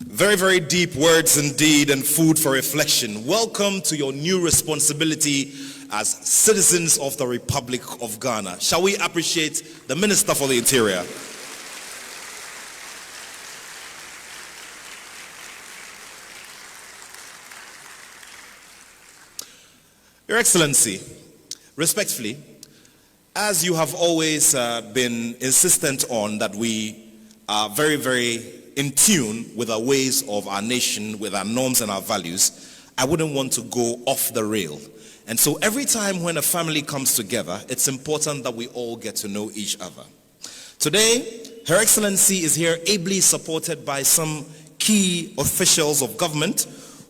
Very, very deep words indeed, and food for reflection. Welcome to your new responsibility as citizens of the Republic of Ghana. Shall we appreciate the Minister for the Interior? Your Excellency, respectfully, as you have always been insistent on that we are very, very in tune with our ways of our nation, with our norms and our values, I wouldn't want to go off the rail. And so every time when a family comes together, it's important that we all get to know each other. Today, Her Excellency is here ably supported by some key officials of government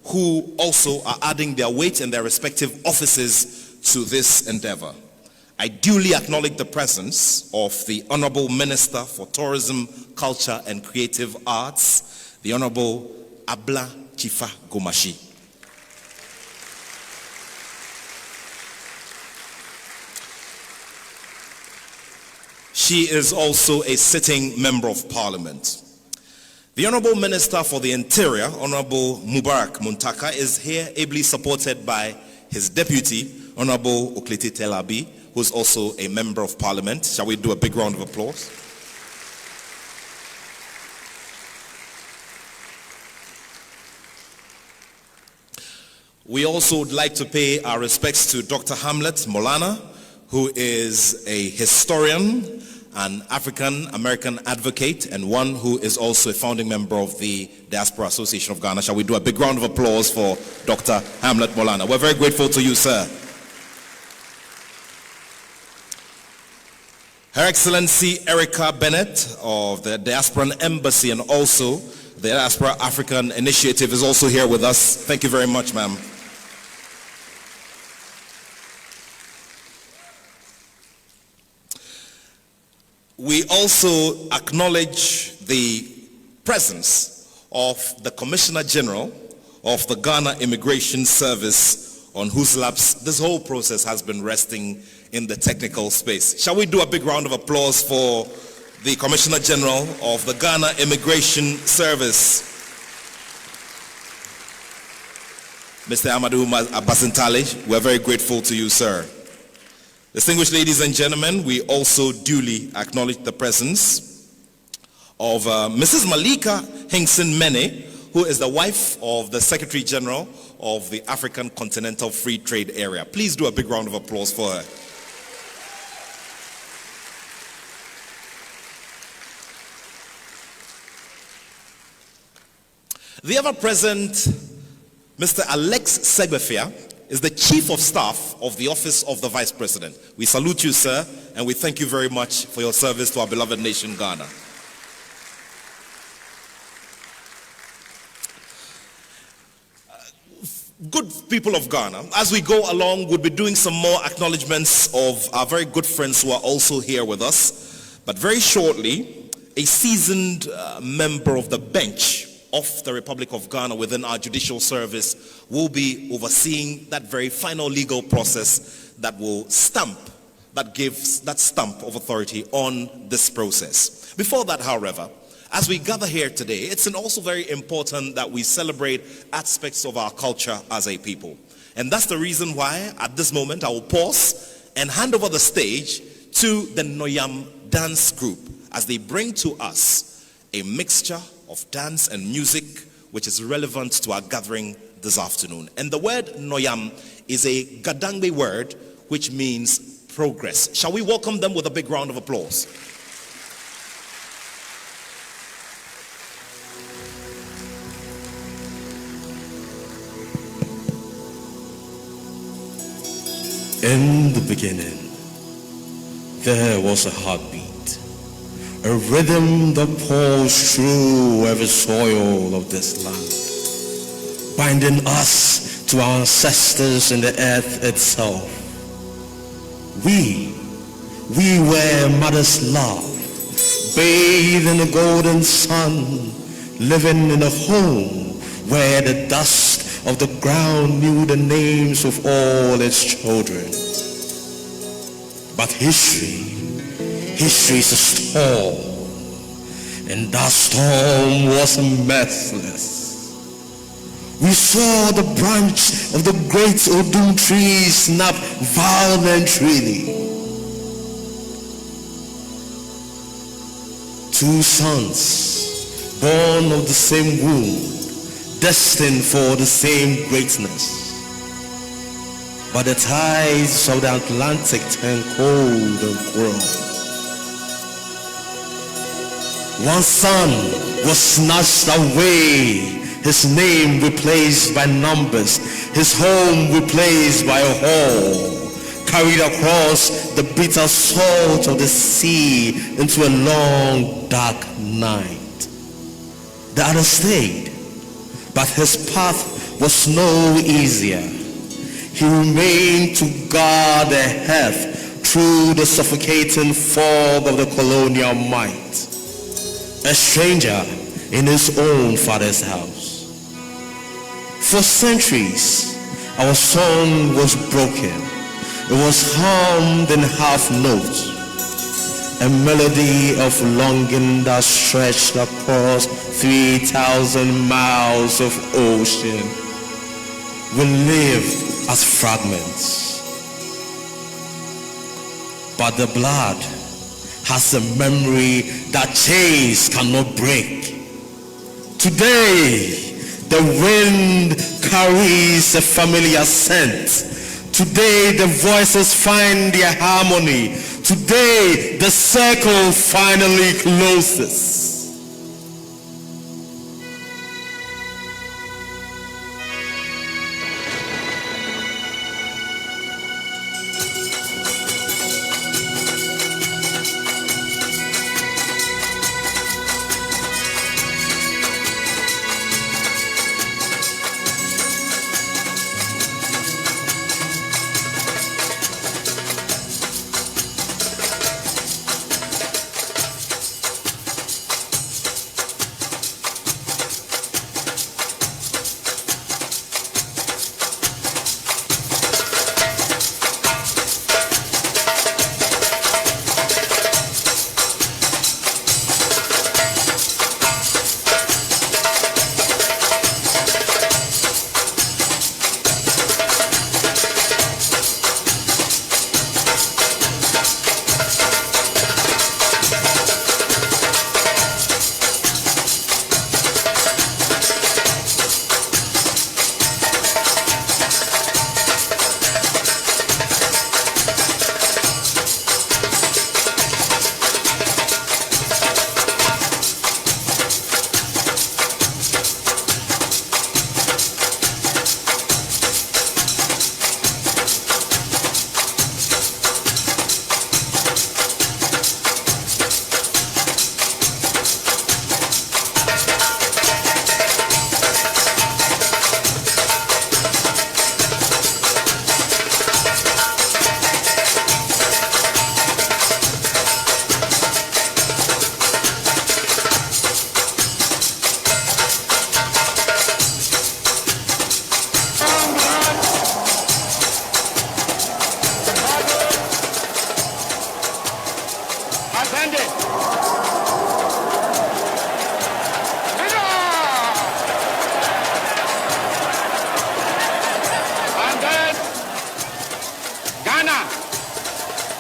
who also are adding their weight in their respective offices to this endeavor. I duly acknowledge the presence of the Honorable Minister for Tourism, Culture and Creative Arts, the Honorable Abla Chifa Gomashi. She is also a sitting member of Parliament. The Honorable Minister for the Interior, Honorable Mubarak Muntaka, is here ably supported by his deputy, Honorable Okleti Telabi, who is also a member of Parliament. Shall we do a big round of applause? We also would like to pay our respects to Dr. Hamlet Molana, who is a historian, an African-American advocate, and one who is also a founding member of the Diaspora Association of Ghana. Shall we do a big round of applause for Dr. Hamlet Molana? We're very grateful to you, sir. Her Excellency Erica Bennett of the Diasporan Embassy and also the Diaspora African Initiative is also here with us. Thank you very much, ma'am. We also acknowledge the presence of the Commissioner General of the Ghana Immigration Service, on whose laps this whole process has been resting in the technical space. Shall we do a big round of applause for the Commissioner General of the Ghana Immigration Service, Mr. Amadou Abasintale? We're very grateful to you, sir. Distinguished ladies and gentlemen, we also duly acknowledge the presence of Mrs. Malika Hinkson Mene, who is the wife of the Secretary General of the African Continental Free Trade Area. Please do a big round of applause for her. The ever-present Mr. Alex Segbefia is the Chief of Staff of the Office of the Vice President. We salute you, sir, and we thank you very much for your service to our beloved nation, Ghana. Good people of Ghana, as we go along, we'll be doing some more acknowledgements of our very good friends who are also here with us. But very shortly, a seasoned member of the bench of the Republic of Ghana within our judicial service will be overseeing that very final legal process that will gives that stamp of authority on this process. Before that, however, as we gather here today, it's also very important that we celebrate aspects of our culture as a people. And that's the reason why at this moment I will pause and hand over the stage to the Noyam dance group as they bring to us a mixture of dance and music which is relevant to our gathering this afternoon. And the word Noyam is a Gadangbe word which means progress. Shall we welcome them with a big round of applause? In the beginning, there was a heartbeat. A rhythm that pours through every soil of this land, binding us to our ancestors in the earth itself. We were mother's love, bathed in the golden sun, living in a home where the dust of the ground knew the names of all its children. But history is a storm, and that storm was merciless. We saw the branch of the great Odum tree snap violently. 2 sons, born of the same womb, destined for the same greatness. But the tides of the Atlantic turned cold and cruel. One son was snatched away, his name replaced by numbers, his home replaced by a hall, carried across the bitter salt of the sea into a long dark night. The other stayed, but his path was no easier. He remained to guard the hearth through the suffocating fog of the colonial might, a stranger in his own father's house. For centuries, our song was broken. It was hummed in half notes, a melody of longing that stretched across 3,000 miles of ocean. We live as fragments, but the blood has a memory that chains cannot break. Today, the wind carries a familiar scent. Today, the voices find their harmony. Today, the circle finally closes.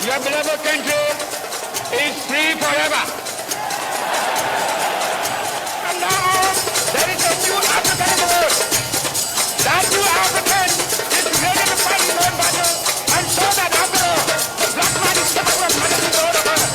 Your beloved country is free forever. And now there is a new African in the world. That new African is ready to fight his own battle and show that after all, the black man is capable of managing the whole of earth.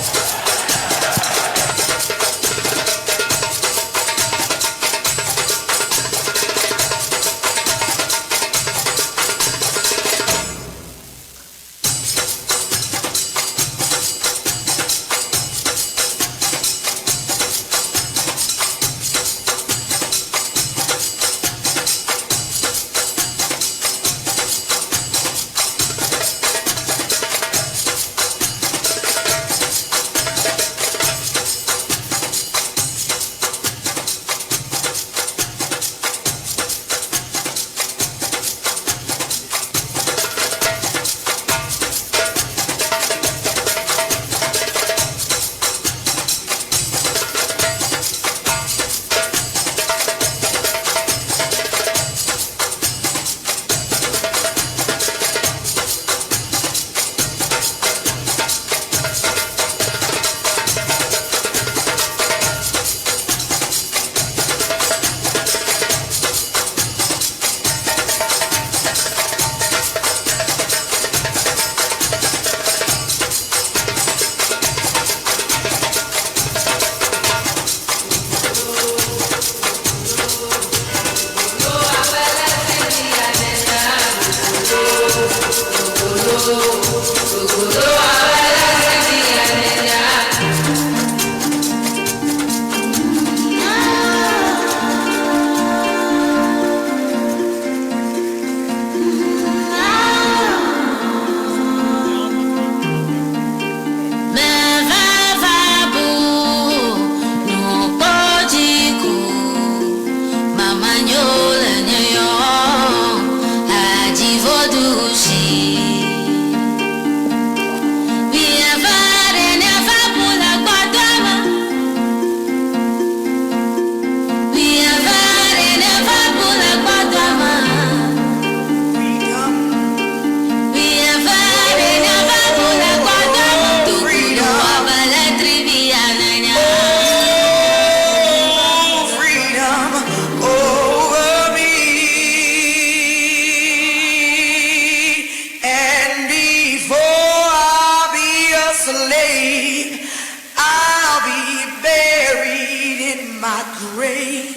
grave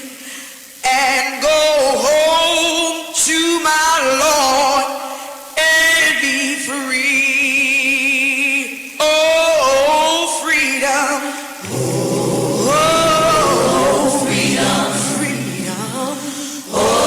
and go home to my Lord and be free. Oh, freedom. Oh, freedom. Freedom. Oh,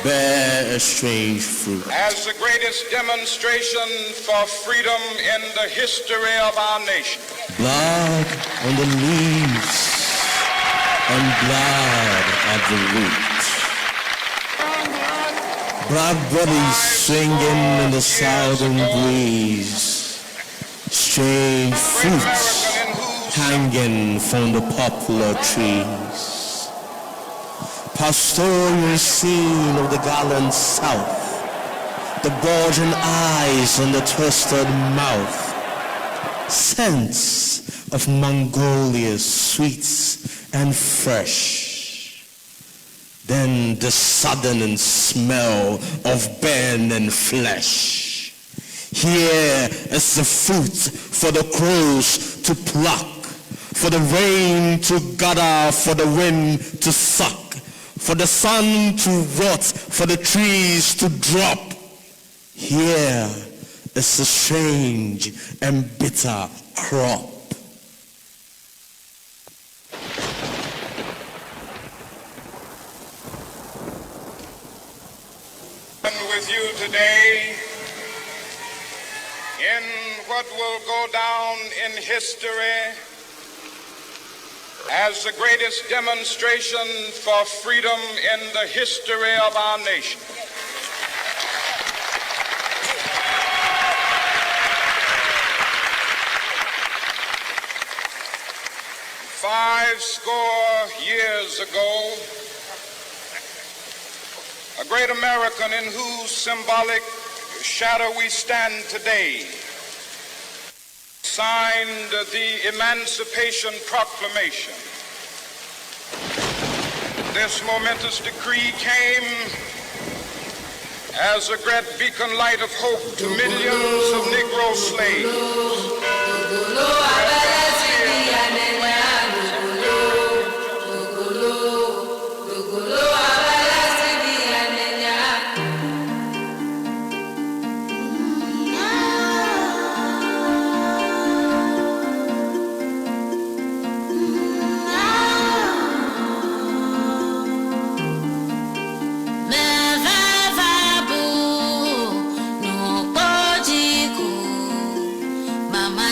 bear a strange fruit. As the greatest demonstration for freedom in the history of our nation. Blood on the leaves and blood at the root. Black bodies swinging in the southern breeze. Strange fruits hanging from the poplar trees. Pastoral scene of the gallant South, the bulging eyes and the twisted mouth, scents of Mongolia sweet and fresh, then the sudden smell of burning flesh. Here is the fruit for the crows to pluck, for the rain to gather, for the wind to suck, for the sun to rot, for the trees to drop. Here is a strange and bitter crop. With you today in what will go down in history as the greatest demonstration for freedom in the history of our nation. Five score years ago, a great American in whose symbolic shadow we stand today signed the Emancipation Proclamation. This momentous decree came as a great beacon light of hope to millions of Negro slaves. Mama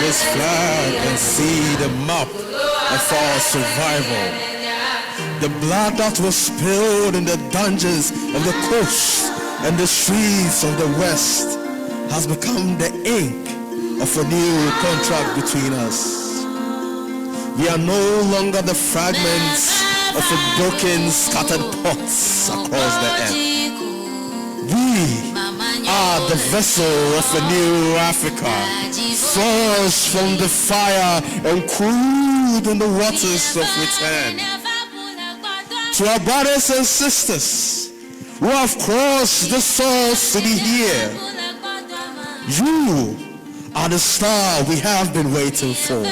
This flag and see the map of our survival. The blood that was spilled in the dungeons of the coast and the streets of the west has become the ink of a new contract between us. We are no longer the fragments of a broken, scattered pots across the earth. We are the vessel of a new Africa, forged from the fire and cooled in the waters of return. To our brothers and sisters who have crossed the source to be here, you are the star we have been waiting for.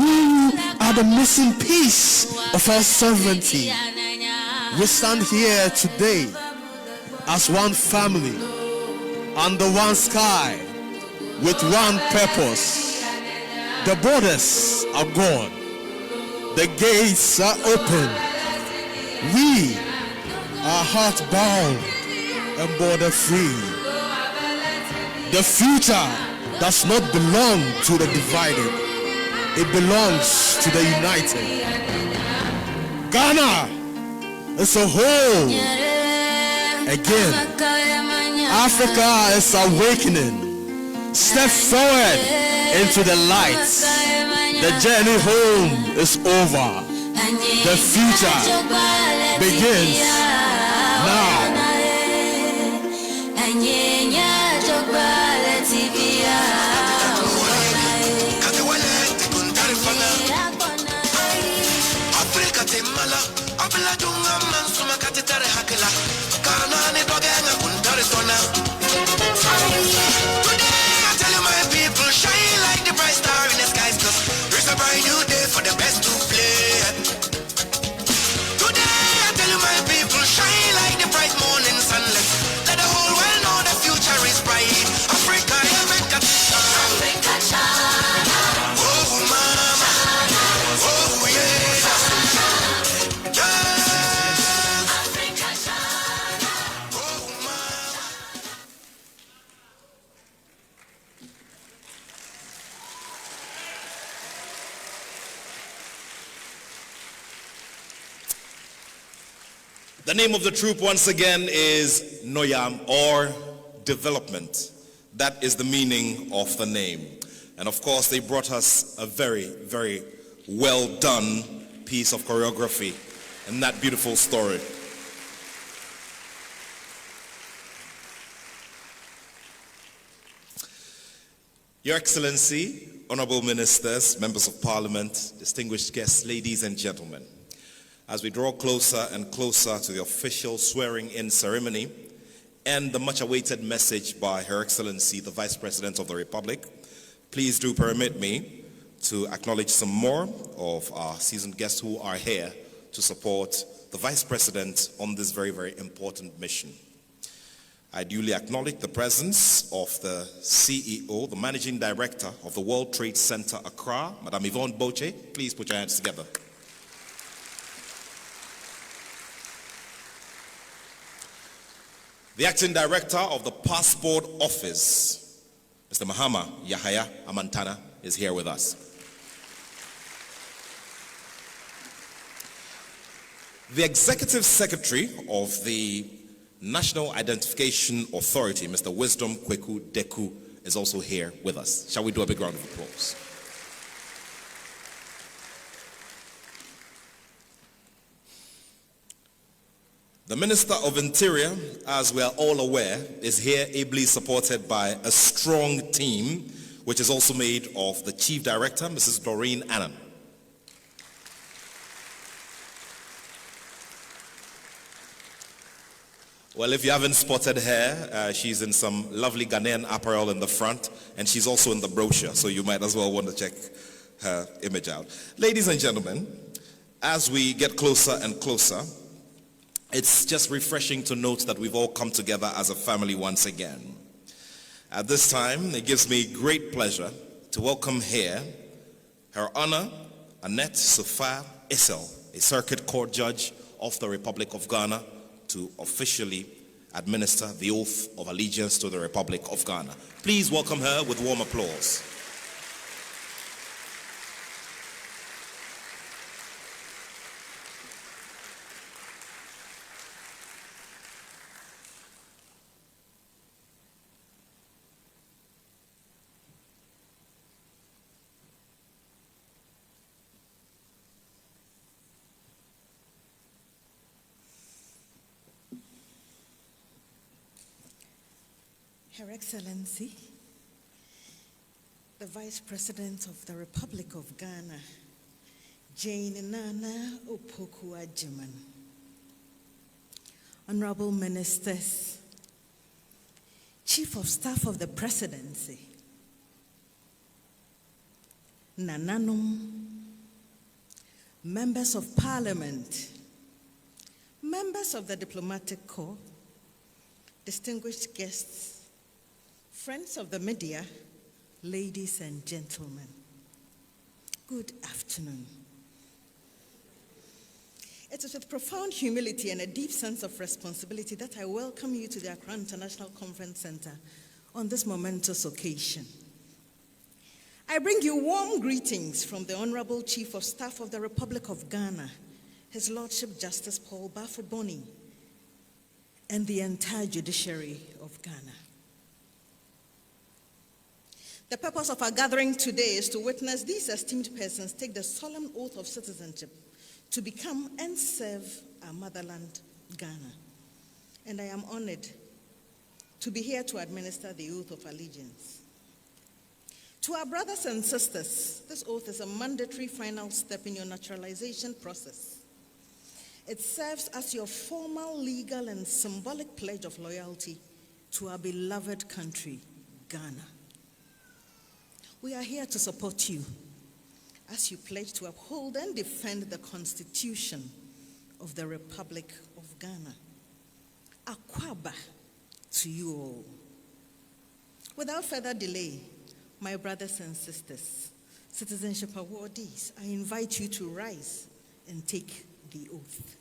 You are the missing piece of our sovereignty. We stand here today as one family, under one sky, with one purpose. The borders are gone. The gates are open. We are heart-bound and border-free. The future does not belong to the divided. It belongs to the united. Ghana is a whole. Again, Africa is awakening. Step forward into the light. The journey home is over. The future begins now. The name of the troop once again is Noyam, or development. That is the meaning of the name. And of course they brought us a very, very well done piece of choreography and that beautiful story. Your Excellency, honorable ministers, members of parliament, distinguished guests, ladies and gentlemen, as we draw closer and closer to the official swearing-in ceremony and the much-awaited message by Her Excellency, the Vice President of the Republic, please do permit me to acknowledge some more of our seasoned guests who are here to support the Vice President on this very, very important mission. I duly acknowledge the presence of the CEO, the Managing Director of the World Trade Center Accra, Madame Yvonne Boche. Please put your hands together. The Acting Director of the Passport Office, Mr. Mahama Yahaya Amantana, is here with us. The Executive Secretary of the National Identification Authority, Mr. Wisdom Kweku Deku, is also here with us. Shall we do a big round of applause? The Minister of Interior, as we are all aware, is here ably supported by a strong team, which is also made of the Chief Director, Mrs. Doreen Annan. Well, if you haven't spotted her, she's in some lovely Ghanaian apparel in the front, and she's also in the brochure, so you might as well want to check her image out. Ladies and gentlemen, as we get closer and closer, it's just refreshing to note that we've all come together as a family once again. At this time, it gives me great pleasure to welcome here Her Honor Annette Sofa Issel, a circuit court judge of the Republic of Ghana, to officially administer the oath of allegiance to the Republic of Ghana. Please welcome her with warm applause. Her Excellency, the Vice President of the Republic of Ghana, Jane Nana Opoku-Agyeman, Honorable Ministers, Chief of Staff of the Presidency, Nananom, Members of Parliament, members of the Diplomatic Corps, distinguished guests, friends of the media, ladies and gentlemen, good afternoon. It is with profound humility and a deep sense of responsibility that I welcome you to the Accra International Conference Center on this momentous occasion. I bring you warm greetings from the Honorable Chief of Staff of the Republic of Ghana, His Lordship Justice Paul Bafo-Boni, and the entire judiciary of Ghana. The purpose of our gathering today is to witness these esteemed persons take the solemn oath of citizenship to become and serve our motherland, Ghana. And I am honored to be here to administer the oath of allegiance. To our brothers and sisters, this oath is a mandatory final step in your naturalization process. It serves as your formal, legal, and symbolic pledge of loyalty to our beloved country, Ghana. We are here to support you as you pledge to uphold and defend the Constitution of the Republic of Ghana. Akwaba to you all. Without further delay, my brothers and sisters, citizenship awardees, I invite you to rise and take the oath.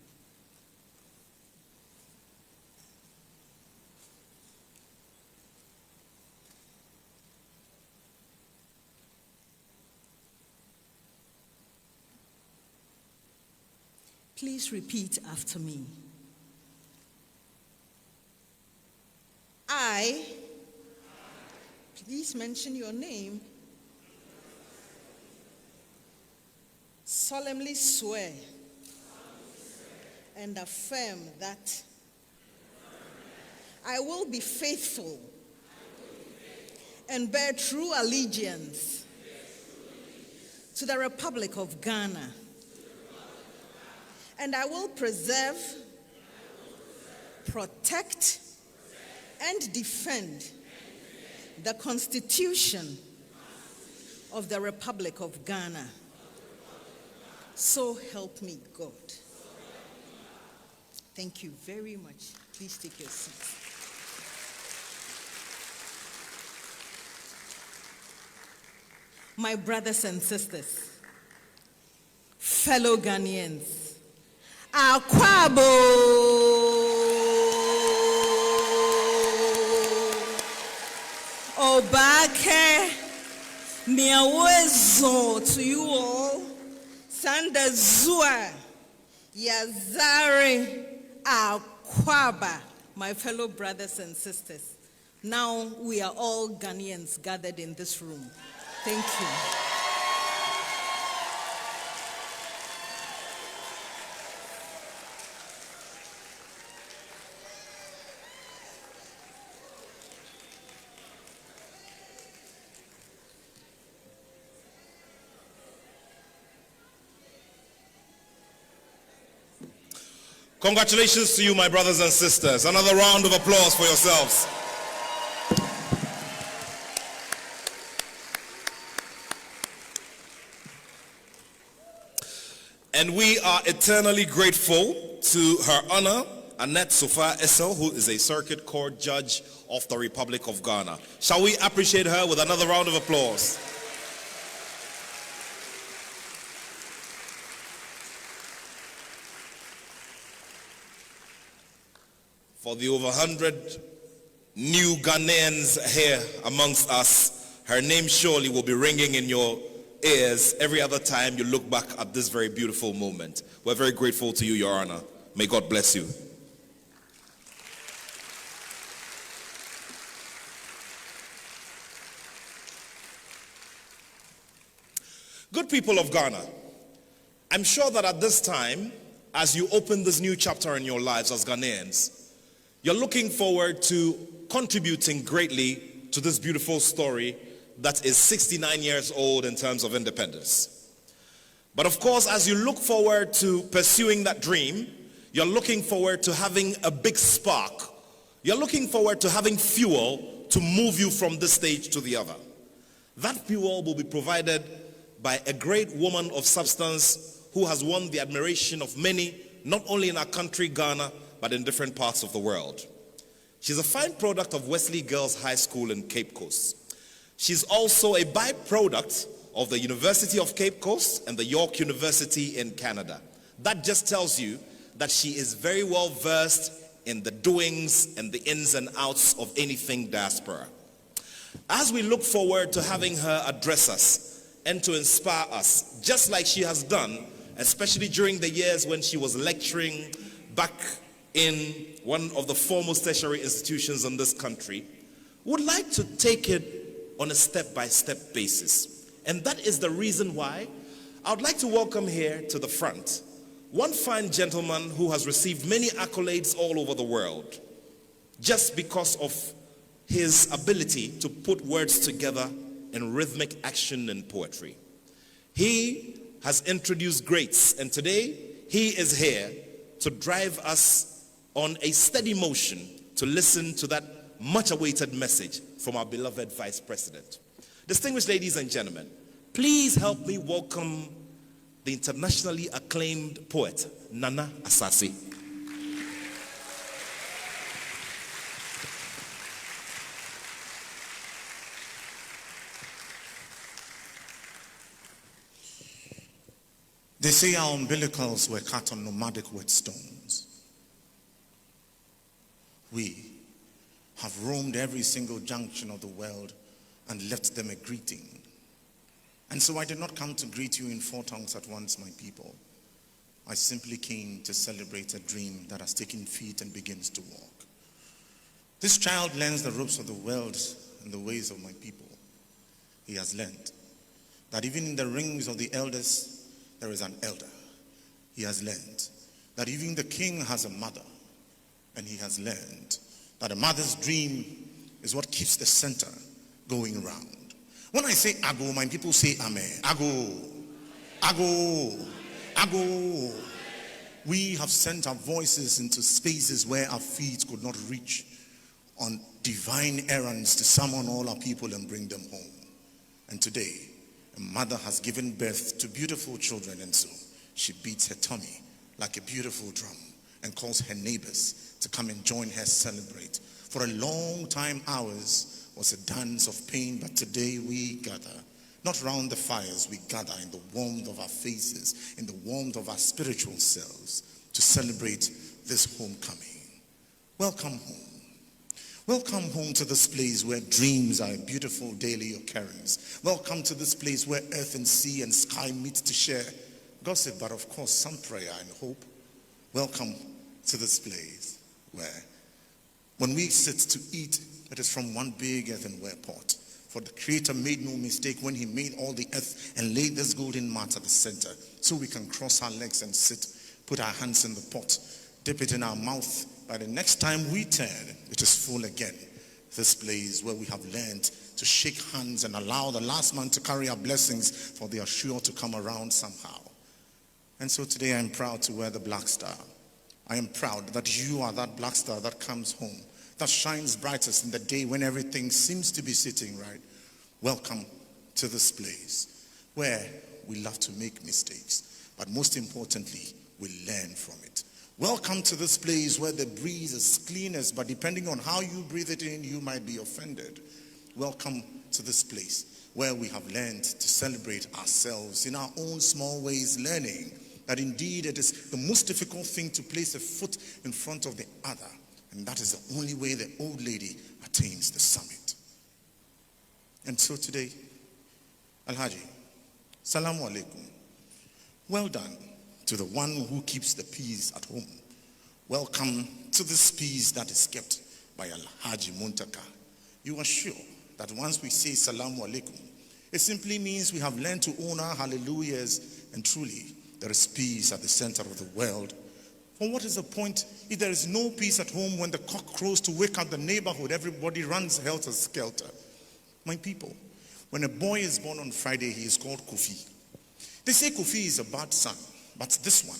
Please repeat after me. I, please mention your name, solemnly swear and affirm that I will be faithful and bear true allegiance to the Republic of Ghana, and I will preserve, protect, and defend the Constitution of the Republic of Ghana. So help me God. Thank you very much. Please take your seats. My brothers and sisters, fellow Ghanaians, Akwabo! Obake miawezo to you all. Sanda Zua Yazare Akwaba, my fellow brothers and sisters. Now we are all Ghanaians gathered in this room. Thank you. Congratulations to you, my brothers and sisters. Another round of applause for yourselves. And we are eternally grateful to Her Honor, Annette Sofa Essel, who is a Circuit Court Judge of the Republic of Ghana. Shall we appreciate her with another round of applause? For the over 100 new Ghanaians here amongst us, her name surely will be ringing in your ears every other time you look back at this very beautiful moment. We're very grateful to you, Your Honor. May God bless you. Good people of Ghana, I'm sure that at this time, as you open this new chapter in your lives as Ghanaians, you're looking forward to contributing greatly to this beautiful story that is 69 years old in terms of independence. But of course, as you look forward to pursuing that dream, you're looking forward to having a big spark. You're looking forward to having fuel to move you from this stage to the other. That fuel will be provided by a great woman of substance who has won the admiration of many, not only in our country, Ghana, but in different parts of the world. She's a fine product of Wesley Girls High School in Cape Coast. She's also a byproduct of the University of Cape Coast and the York University in Canada. That just tells you that she is very well versed in the doings and the ins and outs of anything diaspora. As we look forward to having her address us and to inspire us, just like she has done, especially during the years when she was lecturing back in one of the foremost tertiary institutions in this country, would like to take it on a step-by-step basis. And that is the reason why I would like to welcome here to the front one fine gentleman who has received many accolades all over the world just because of his ability to put words together in rhythmic action and poetry. He has introduced greats, and today he is here to drive us on a steady motion to listen to that much-awaited message from our beloved Vice President. Distinguished ladies and gentlemen, please help me welcome the internationally acclaimed poet, Nana Asase. They say our umbilicals were cut on nomadic whetstones. We have roamed every single junction of the world and left them a greeting. And so I did not come to greet you in 4 tongues at once, my people. I simply came to celebrate a dream that has taken feet and begins to walk. This child learns the ropes of the world and the ways of my people. He has learned that even in the rings of the elders, there is an elder. He has learned that even the king has a mother. And he has learned that a mother's dream is what keeps the center going round. When I say ago, my people say amen. Ago, ago, ago. We have sent our voices into spaces where our feet could not reach, on divine errands to summon all our people and bring them home. And today, a mother has given birth to beautiful children, and so she beats her tummy like a beautiful drum and calls her neighbors to come and join her celebrate. For a long time, ours was a dance of pain, but today we gather, not round the fires, we gather in the warmth of our faces, in the warmth of our spiritual selves, to celebrate this homecoming. Welcome home. Welcome home to this place where dreams are a beautiful daily occurrence. Welcome to this place where earth and sea and sky meet to share gossip, but of course some prayer and hope. Welcome to this place where when we sit to eat, it is from one big earthenware pot. For the Creator made no mistake when he made all the earth and laid this golden mat at the center, so we can cross our legs and sit, put our hands in the pot, dip it in our mouth. By the next time we turn, it is full again. This place where we have learned to shake hands and allow the last man to carry our blessings, for they are sure to come around somehow. And so today I'm proud to wear the black star I am proud that you are that black star that comes home, that shines brightest in the day when everything seems to be sitting right. Welcome to this place where we love to make mistakes, but most importantly, we learn from it. Welcome to this place where the breeze is cleanest, but depending on how you breathe it in, you might be offended. Welcome to this place where we have learned to celebrate ourselves in our own small ways, learning that indeed it is the most difficult thing to place a foot in front of the other, and that is the only way the old lady attains the summit. And so today, Alhaji, Salamu Alaikum. Well done to the one who keeps the peace at home. Welcome to this peace that is kept by Alhaji Muntaka. You are sure that once we say Salamu Alaikum, it simply means we have learned to own our hallelujahs, and truly there is peace at the center of the world. For what is the point if there is no peace at home? When the cock crows to wake up the neighborhood, everybody runs helter-skelter. My people, when a boy is born on Friday, he is called Kofi. They say Kofi is a bad son, but this one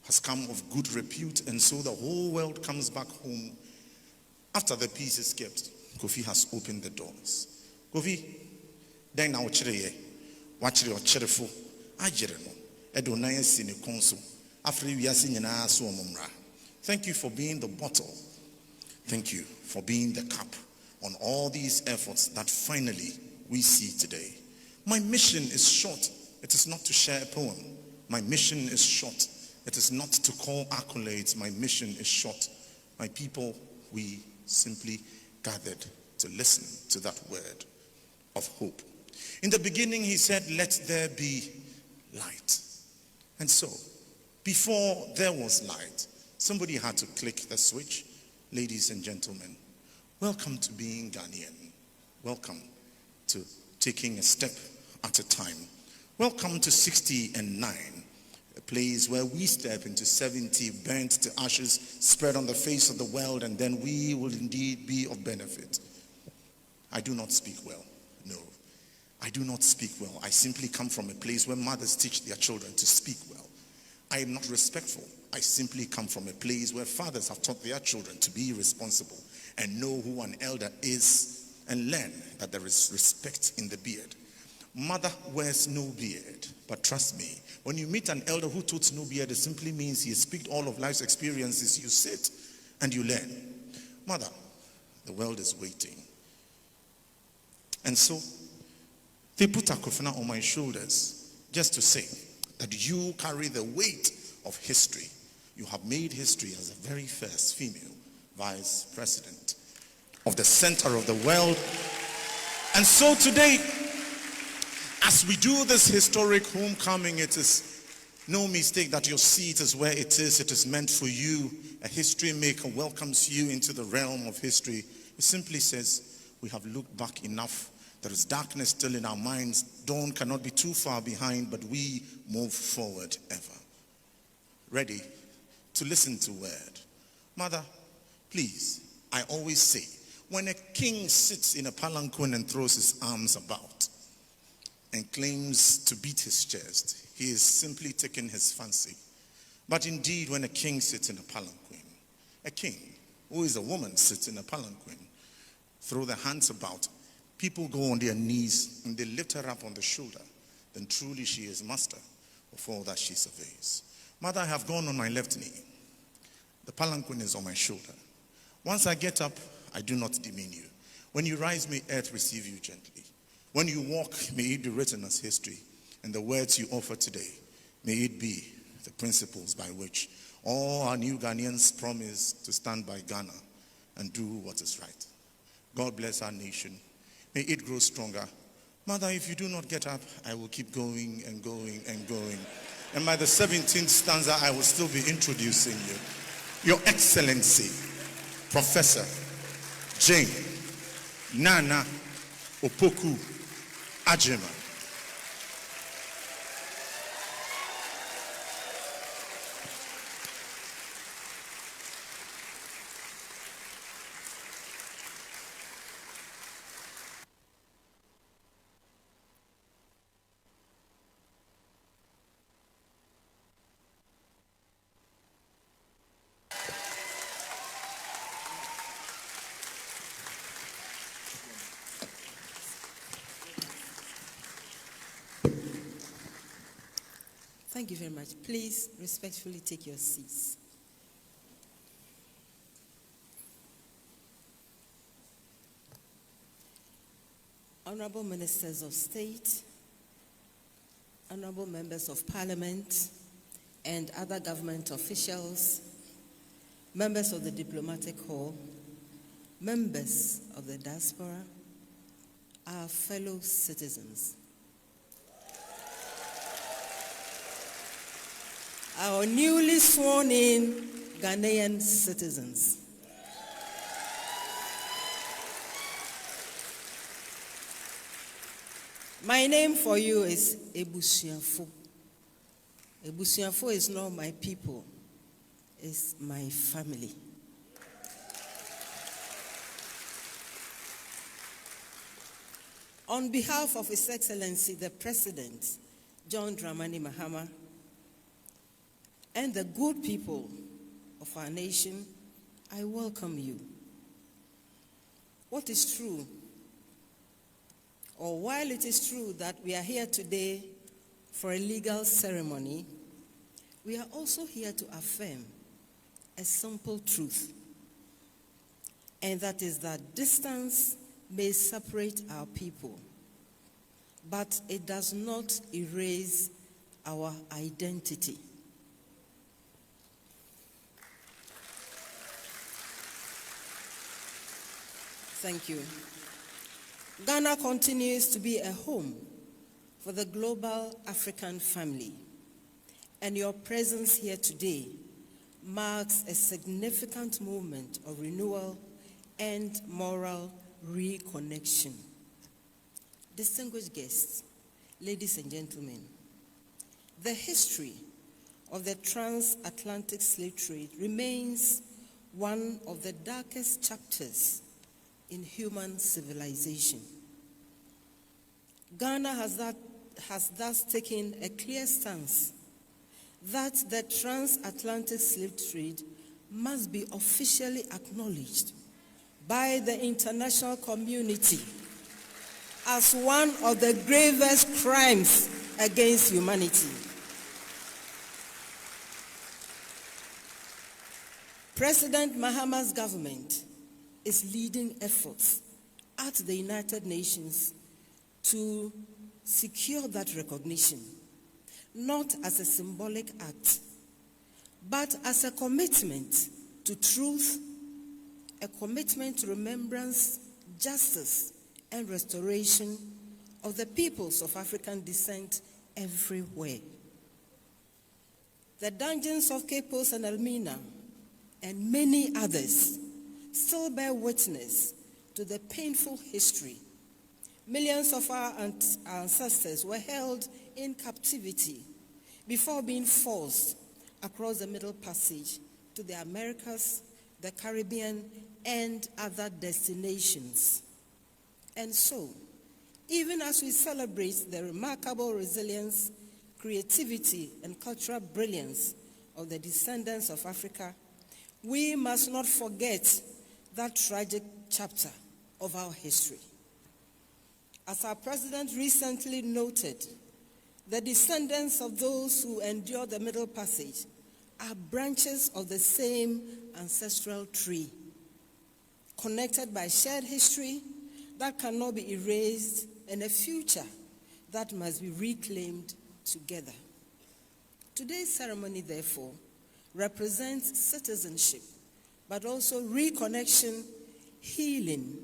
has come of good repute, and so the whole world comes back home. After the peace is kept, Kofi has opened the doors. Kofi, then now watch your cherefo, ajereno, edonaya sine konso, afri wiasi nyina so omumra. Thank you for being the bottle. Thank you for being the cup on all these efforts that finally we see today. My mission is short. It is not to share a poem. My mission is short. It is not to call accolades. My mission is short. My people, we simply gathered to listen to that word of hope. In the beginning, he said, let there be light. And so, before there was light, somebody had to click the switch. Ladies and gentlemen, welcome to being Ghanaian. Welcome to taking a step at a time. Welcome to 60 and 9, a place where we step into 70, burnt to ashes, spread on the face of the world, and then we will indeed be of benefit. I do not speak well. No, I do not speak well. I simply come from a place where mothers teach their children to speak well. I am not respectful. I simply come from a place where fathers have taught their children to be responsible and know who an elder is and learn that there is respect in the beard. Mother wears no beard, but trust me, when you meet an elder who totes no beard, it simply means he has speaked all of life's experiences. You sit and you learn. Mother, the world is waiting. And so, they put Akufina on my shoulders just to say that you carry the weight of history. You have made history as the very first female vice president of the center of the world. And so today, as we do this historic homecoming, it is no mistake that your seat is where it is. It is meant for you. A history maker welcomes you into the realm of history. It simply says, we have looked back enough. There is darkness still in our minds. Dawn cannot be too far behind, but we move forward ever. Ready to listen to word. Mother, please, I always say, when a king sits in a palanquin and throws his arms about and claims to beat his chest, he is simply taking his fancy. But indeed, when a king sits in a palanquin, a king who is a woman sits in a palanquin, throw their hands about, people go on their knees and they lift her up on the shoulder, then truly she is master of all that she surveys. Mother, I have gone on my left knee. The palanquin is on my shoulder. Once I get up, I do not demean you. When you rise, may earth receive you gently. When you walk, may it be written as history. And the words you offer today, may it be the principles by which all our new Ghanaians promise to stand by Ghana and do what is right. God bless our nation. May it grow stronger. Mother, if you do not get up, I will keep going and going and going. And by the 17th stanza, I will still be introducing you. Your Excellency, Professor Jane Nana Opoku Ajima. Thank you very much. Please respectfully take your seats. Honorable Ministers of State, honorable members of Parliament, and other government officials, members of the diplomatic corps, members of the diaspora, our fellow citizens. Our newly sworn in Ghanaian citizens. My name for you is Ebusiafo. Ebusiafo is not my people, it's my family. On behalf of His Excellency the President, John Dramani Mahama, and the good people of our nation, I welcome you. What is true, or while it is true that we are here today for a legal ceremony, we are also here to affirm a simple truth, and that is that distance may separate our people, but it does not erase our identity. Thank you. Ghana continues to be a home for the global African family, and your presence here today marks a significant moment of renewal and moral reconnection. Distinguished guests, ladies and gentlemen, the history of the transatlantic slave trade remains one of the darkest chapters in human civilization. Ghana has thus taken a clear stance that the transatlantic slave trade must be officially acknowledged by the international community as one of the gravest crimes against humanity. President Mahama's government is leading efforts at the United Nations to secure that recognition, not as a symbolic act, but as a commitment to truth, a commitment to remembrance, justice, and restoration of the peoples of African descent everywhere. The dungeons of Cape Coast and Elmina and many others still bear witness to the painful history. Millions of our ancestors were held in captivity before being forced across the Middle Passage to the Americas, the Caribbean, and other destinations. And so, even as we celebrate the remarkable resilience, creativity, and cultural brilliance of the descendants of Africa, we must not forget that tragic chapter of our history. As our president recently noted, the descendants of those who endured the Middle Passage are branches of the same ancestral tree, connected by shared history that cannot be erased, and a future that must be reclaimed together. Today's ceremony, therefore, represents citizenship, but also reconnection, healing,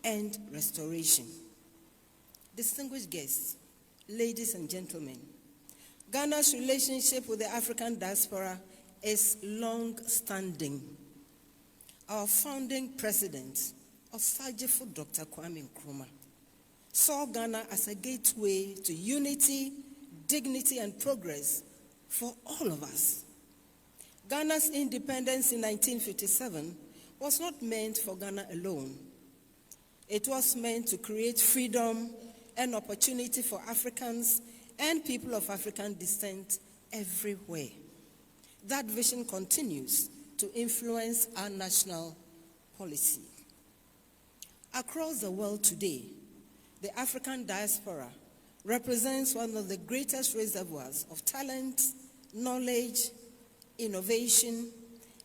and restoration. Distinguished guests, ladies and gentlemen, Ghana's relationship with the African diaspora is long-standing. Our founding president, Osajifo Dr. Kwame Nkrumah, saw Ghana as a gateway to unity, dignity, and progress for all of us. Ghana's independence in 1957 was not meant for Ghana alone. It was meant to create freedom and opportunity for Africans and people of African descent everywhere. That vision continues to influence our national policy. Across the world today, the African diaspora represents one of the greatest reservoirs of talent, knowledge, innovation,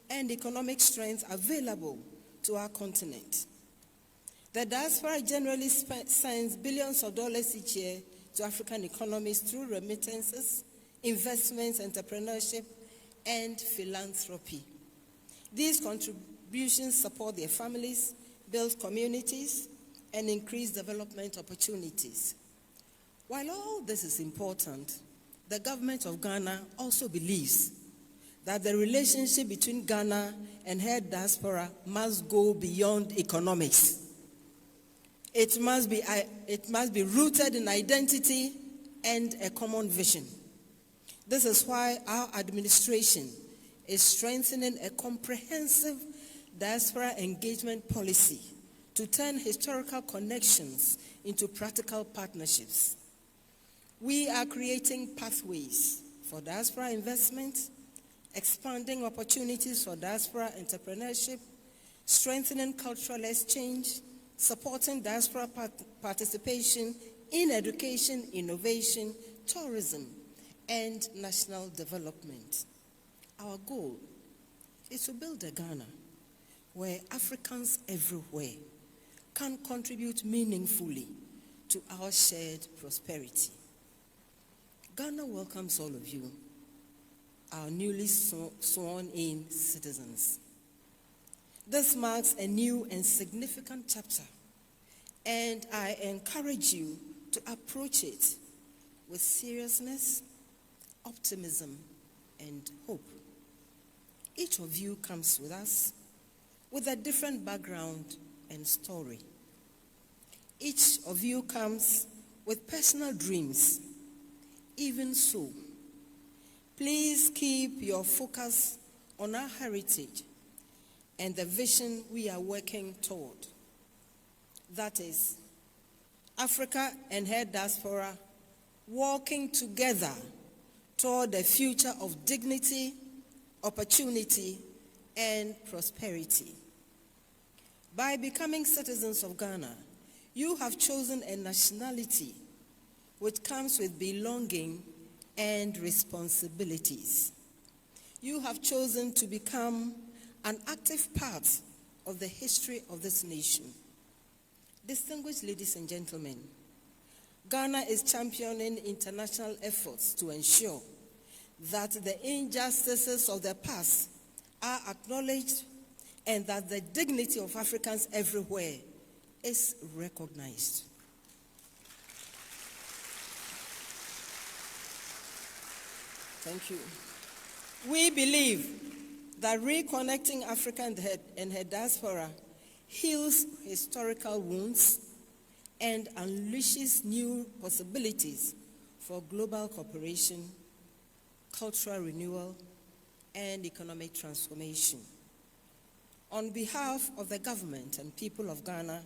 and economic strength available to our continent. The diaspora generally sends billions of dollars each year to African economies through remittances, investments, entrepreneurship, and philanthropy. These contributions support their families, build communities, and increase development opportunities. While all this is important, the government of Ghana also believes that the relationship between Ghana and her diaspora must go beyond economics. It must be rooted in identity and a common vision. This is why our administration is strengthening a comprehensive diaspora engagement policy to turn historical connections into practical partnerships. We are creating pathways for diaspora investment, expanding opportunities for diaspora entrepreneurship, strengthening cultural exchange, supporting diaspora participation in education, innovation, tourism, and national development. Our goal is to build a Ghana where Africans everywhere can contribute meaningfully to our shared prosperity. Ghana welcomes all of you, our newly sworn-in citizens. This marks a new and significant chapter, and I encourage you to approach it with seriousness, optimism, and hope. Each of you comes with us with a different background and story. Each of you comes with personal dreams. Even so, please keep your focus on our heritage and the vision we are working toward. That is, Africa and her diaspora working together toward a future of dignity, opportunity, and prosperity. By becoming citizens of Ghana, you have chosen a nationality which comes with belonging and responsibilities. You have chosen to become an active part of the history of this nation. Distinguished ladies and gentlemen, Ghana is championing international efforts to ensure that the injustices of the past are acknowledged and that the dignity of Africans everywhere is recognized. Thank you. We believe that reconnecting Africa and her diaspora heals historical wounds and unleashes new possibilities for global cooperation, cultural renewal, and economic transformation. On behalf of the government and people of Ghana,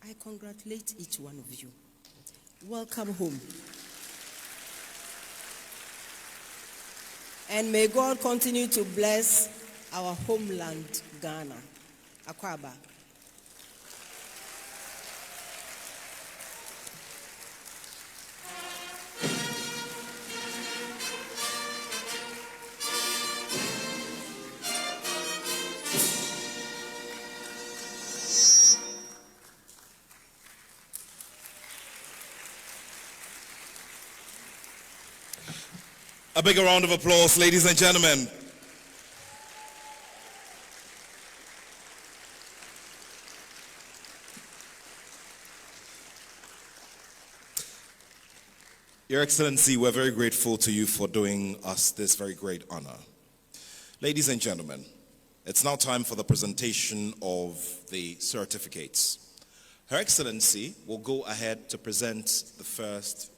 I congratulate each one of you. Welcome home. And may God continue to bless our homeland, Ghana. Akwaba. A big round of applause, ladies and gentlemen. Your Excellency, we're very grateful to you for doing us this very great honor. Ladies and gentlemen, it's now time for the presentation of the certificates. Her Excellency will go ahead to present the first.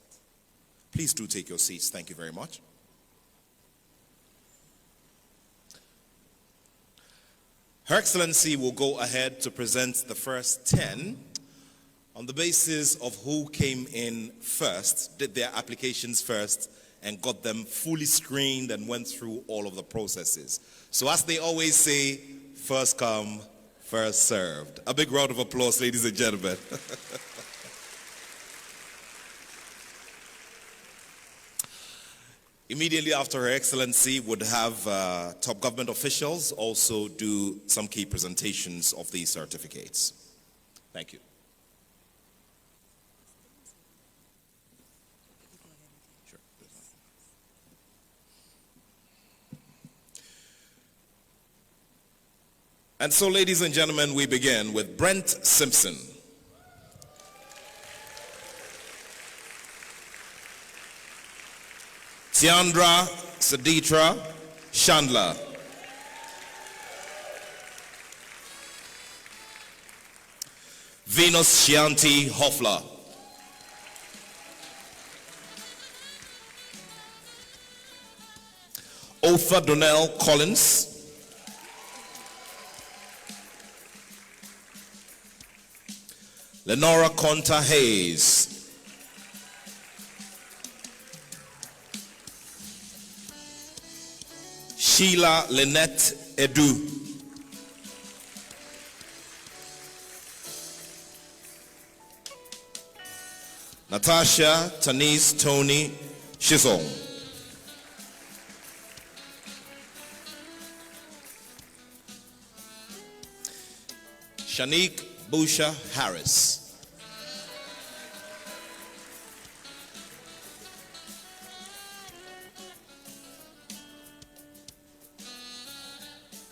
Please do take your seats. Thank you very much. Her Excellency will go ahead to present the first 10 on the basis of who came in first, did their applications first, and got them fully screened and went through all of the processes. So as they always say, first come, first served. A big round of applause, ladies and gentlemen. Immediately after Her Excellency would have top government officials also do some key presentations of these certificates. Thank you. Sure. And so, ladies and gentlemen, we begin with Brent Simpson. Tiandra Saditra Chandler. Venus Shianti Hoffler. Otha Donnell Collins. Lenora Conta Hayes. Sheila Lynette Edu. Natasha Tanis Tony Shizong. Shanique Busha Harris.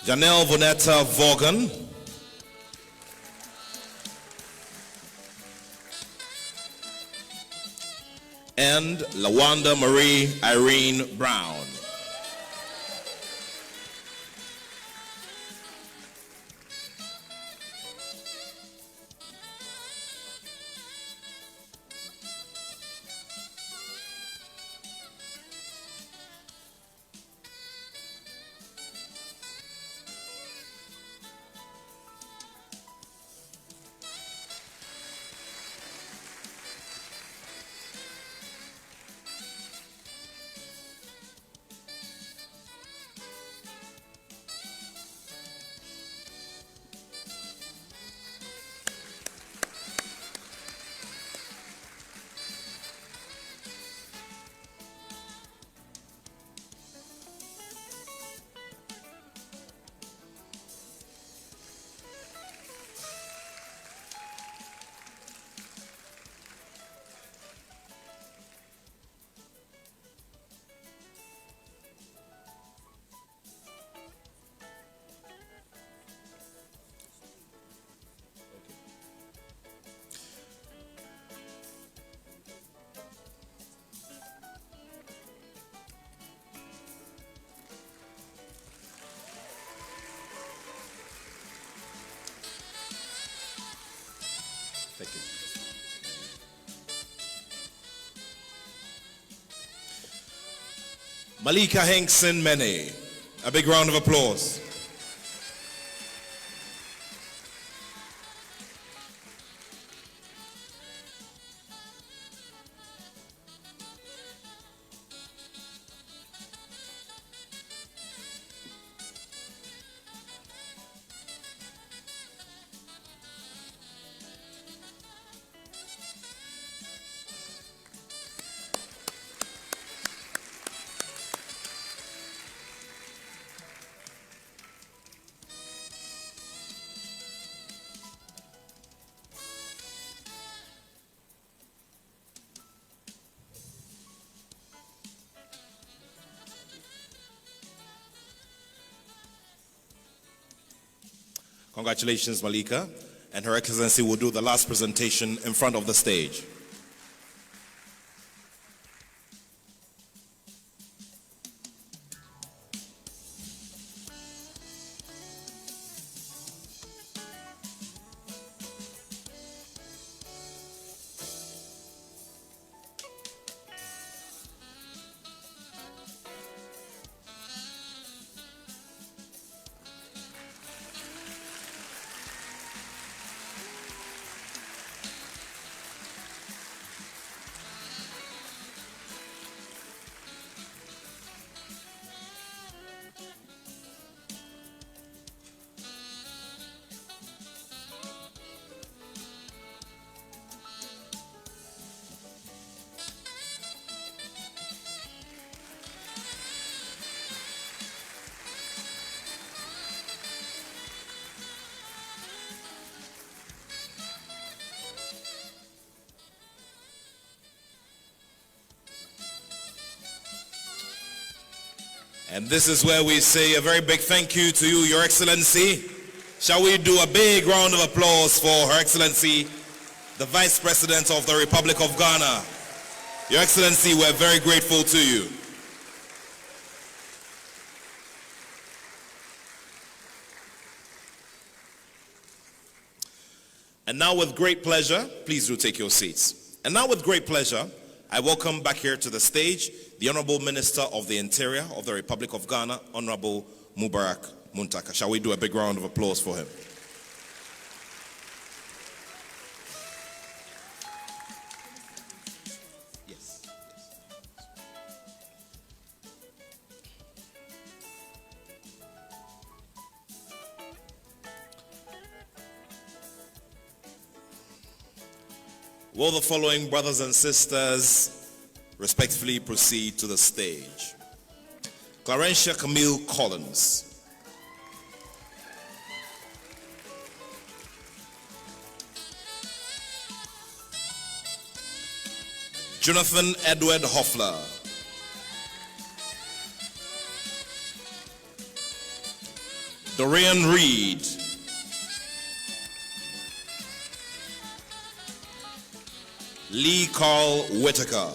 Janelle Vonetta Vaughan. And Lawanda Marie Irene Brown. Thank you. Malika Hankson Mene. A big round of applause. Congratulations, Malika. And Her Excellency will do the last presentation in front of the stage. And this is where we say a very big thank you to you, Your Excellency. Shall we do a big round of applause for Her Excellency, the Vice President of the Republic of Ghana. Your Excellency, we're very grateful to you. And now with great pleasure, please do take your seats. And now with great pleasure, I welcome back here to the stage the Honorable Minister of the Interior of the Republic of Ghana, Honorable Mubarak Muntaka. Shall we do a big round of applause for him? Yes. Will the following brothers and sisters respectfully proceed to the stage? Clarentia Camille Collins. Jonathan Edward Hoffler. Dorian Reed. Lee Carl Whitaker.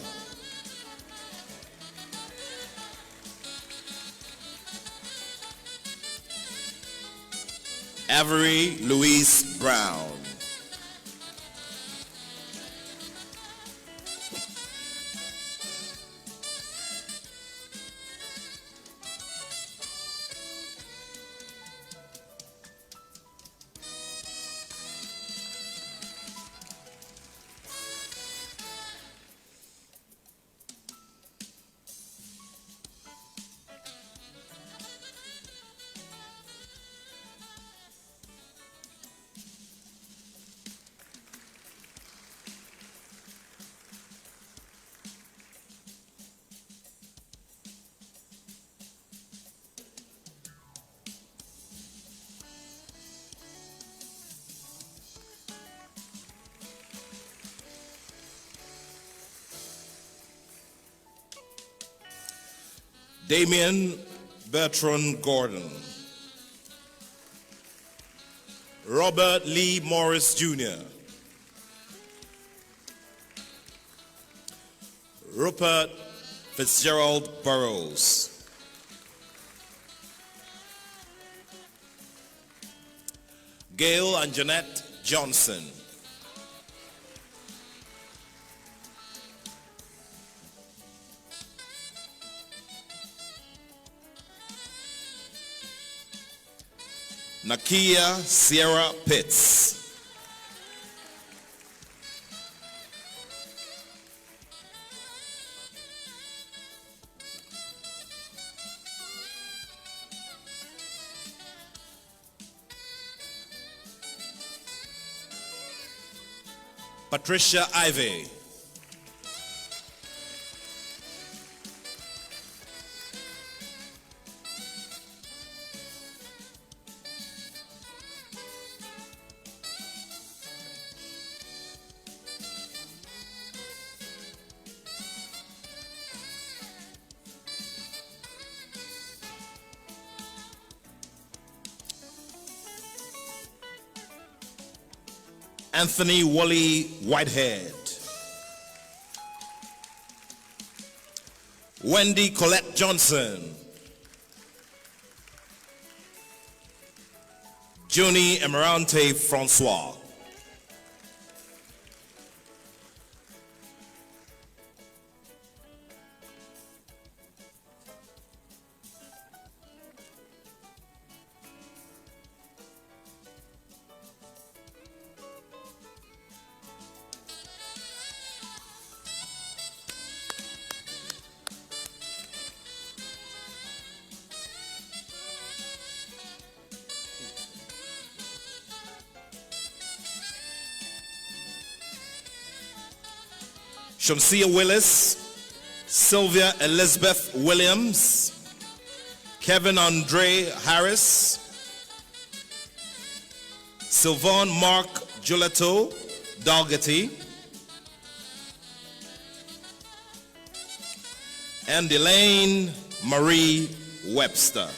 Avery Louise Brown. Damian Bertrand Gordon. Robert Lee Morris Jr. Rupert Fitzgerald Burrows. Gail and Jeanette Johnson. Nakia Sierra Pitts. Patricia Ivey. Anthony Wally Whitehead. Wendy Colette Johnson. Juni Emerante Francois. Shamsia Willis, Sylvia Elizabeth Williams, Kevin Andre Harris, Sylvan Mark Giuletto Dalgety, and Elaine Marie Webster.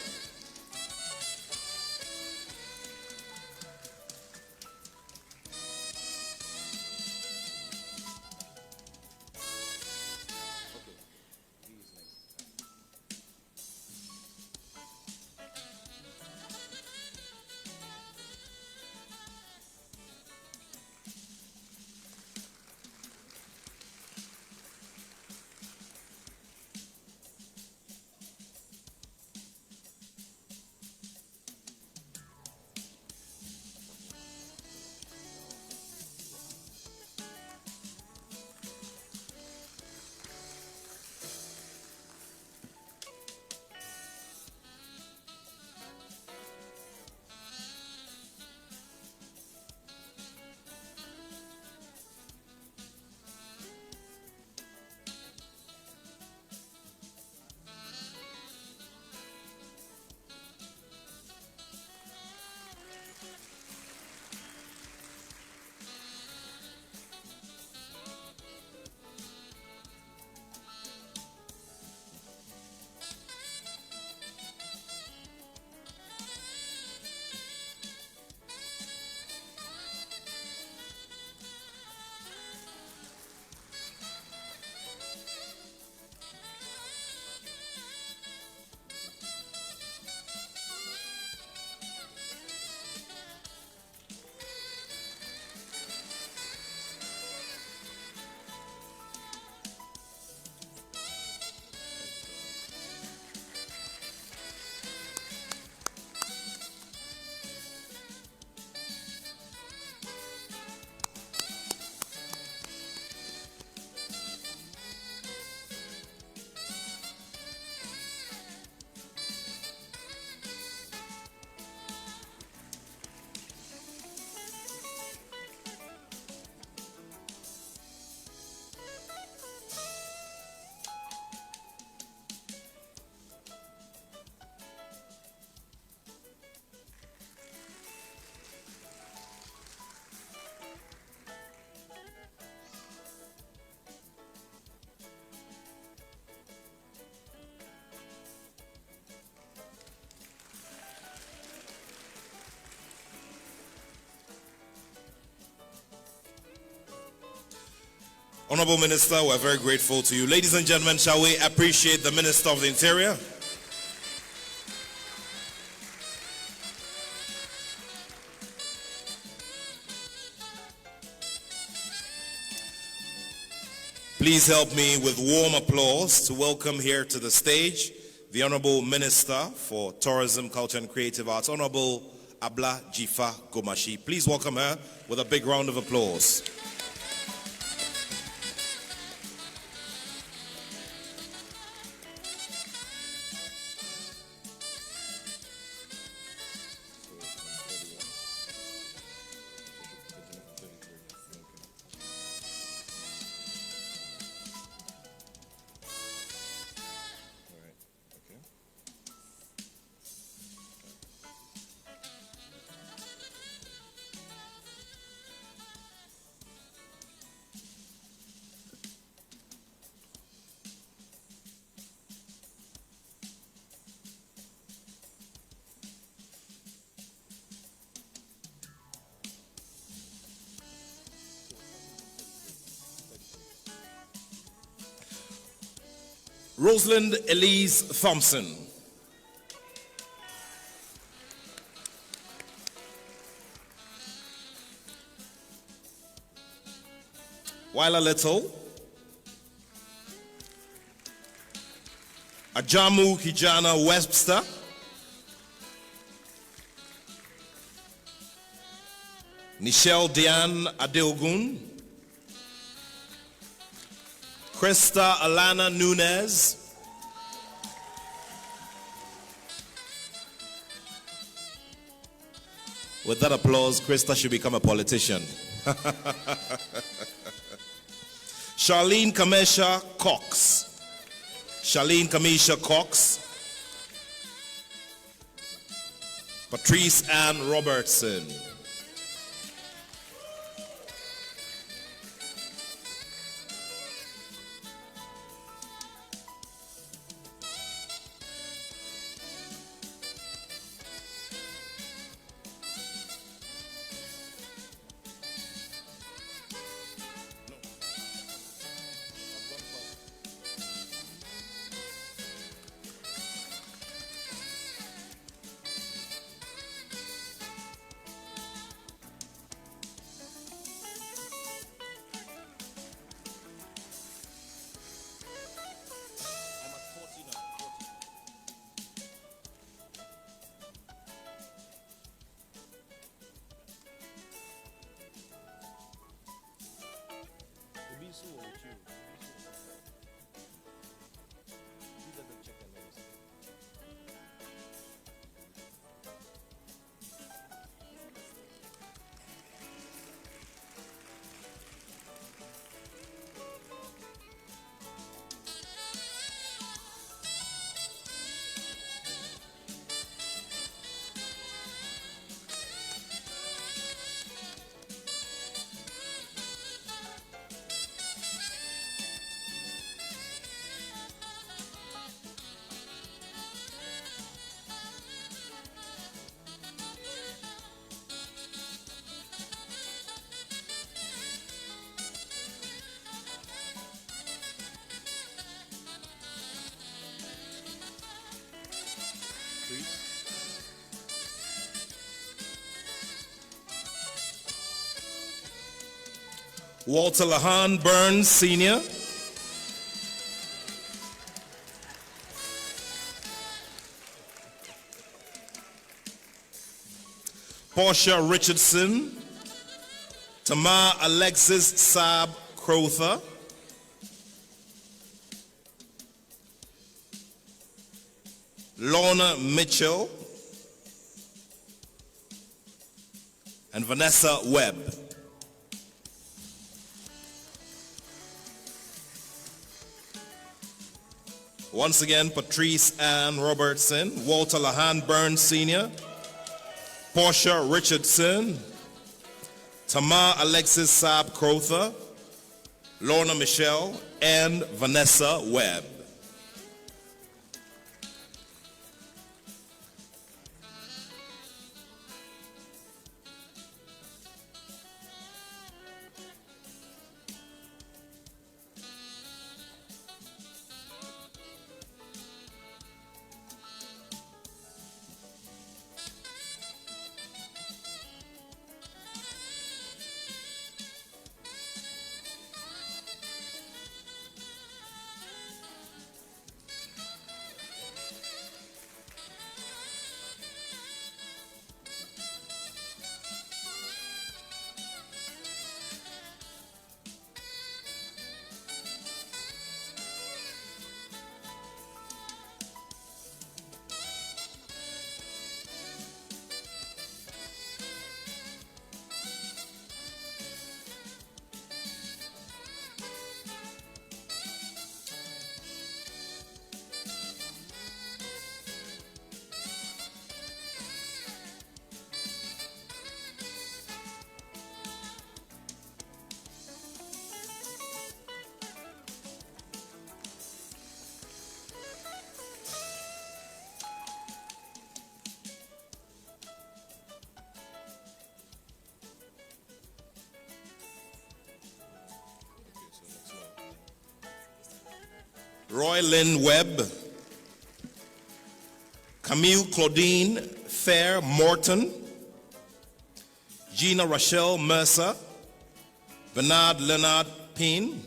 Honorable Minister, we're very grateful to you. Ladies and gentlemen, shall we appreciate the Minister of the Interior? Please help me with warm applause to welcome here to the stage the Honorable Minister for Tourism, Culture and Creative Arts, Honorable Abla Jifa Gomashi. Please welcome her with a big round of applause. Rosalind Elise Thompson. Wyla Little. Ajamu Kijana Webster. Nichelle Diane Adeogun. Krista Alana Nunez. With that applause, Krista should become a politician. Charlene Kamesha Cox. Charlene Kamisha Cox. Patrice Ann Robertson. Walter Lahan Burns Sr., Portia Richardson, Tamar Alexis Saab Crowther, Lorna Mitchell, and Vanessa Webb. Once again, Patrice Ann Robertson, Walter Lahan Burns Sr., Portia Richardson, Tamar Alexis Saab Crowther, Lorna Michelle, and Vanessa Webb. Roy Lynn Webb, Camille Claudine Fair Morton, Gina Rochelle Mercer, Bernard Leonard Payne,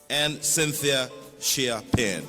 and Cynthia Shea Payne.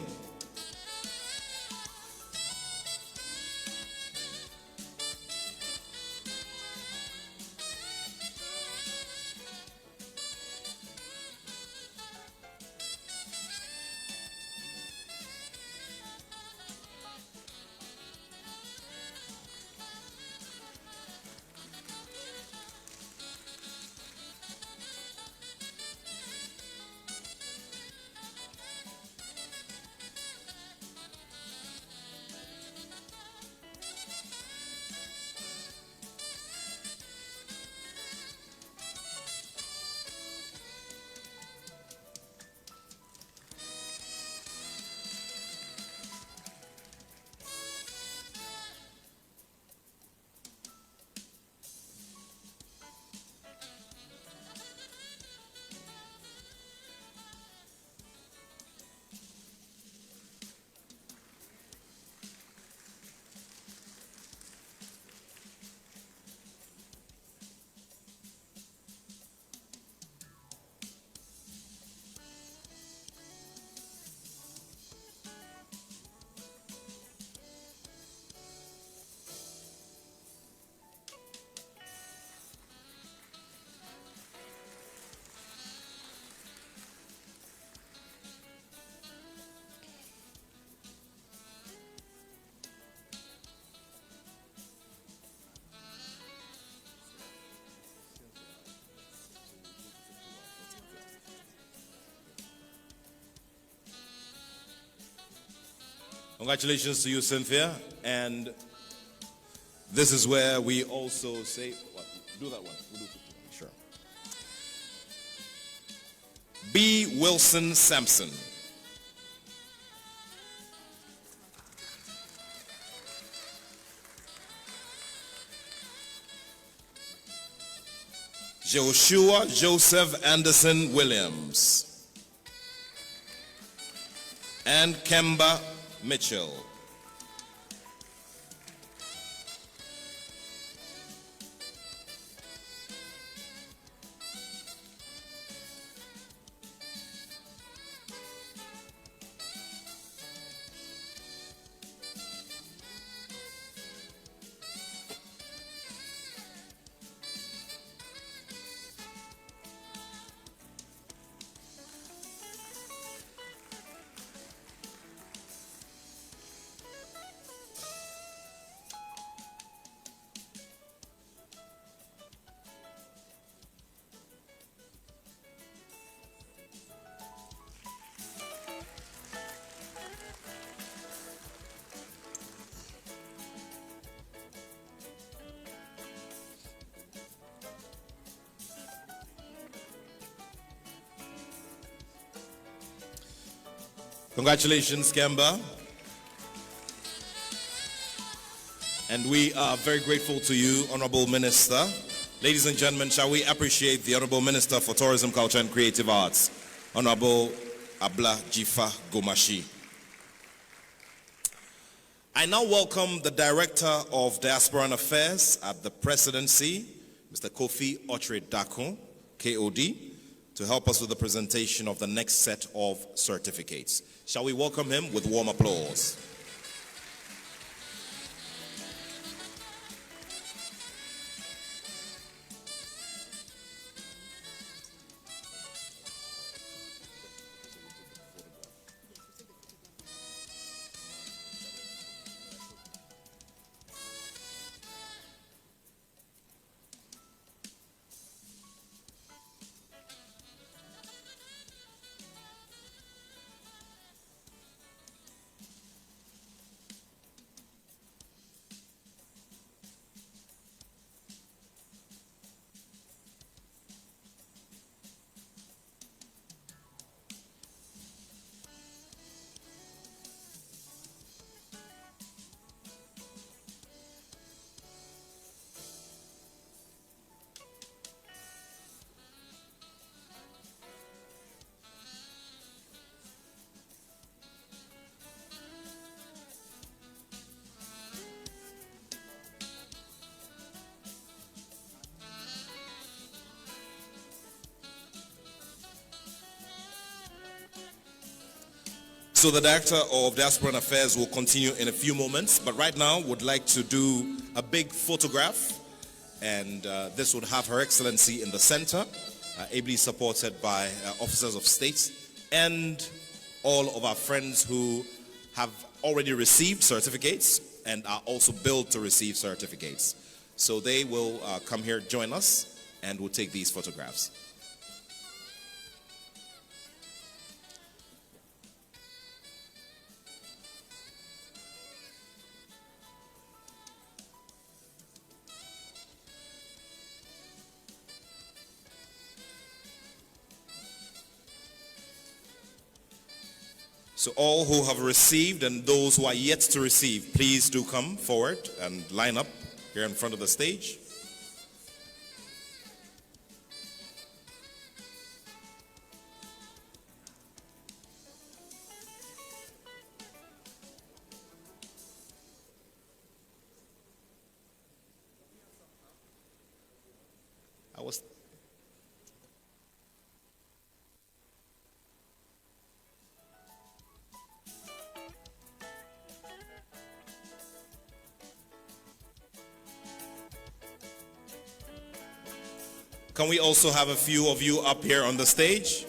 Congratulations to you, Cynthia. And this is where we also say, what? Do that one. We'll do 51. Sure. B. Wilson Sampson. Joshua Joseph Anderson Williams. And Kemba Mitchell. Congratulations, Kemba. And we are very grateful to you, Honorable Minister. Ladies and gentlemen, shall we appreciate the Honorable Minister for Tourism, Culture and Creative Arts, Honorable Abla Jifa Gomashi. I now welcome the Director of Diasporan Affairs at the Presidency, Mr. Kofi Ochre Dakun, KOD, to help us with the presentation of the next set of certificates. Shall we welcome him with warm applause? So the Director of Diasporan Affairs will continue in a few moments, but right now would like to do a big photograph, and this would have Her Excellency in the center, ably supported by officers of state and all of our friends who have already received certificates and are also billed to receive certificates. So they will come here, join us, and we'll take these photographs. So all who have received and those who are yet to receive, please do come forward and line up here in front of the stage. Can we also have a few of you up here on the stage?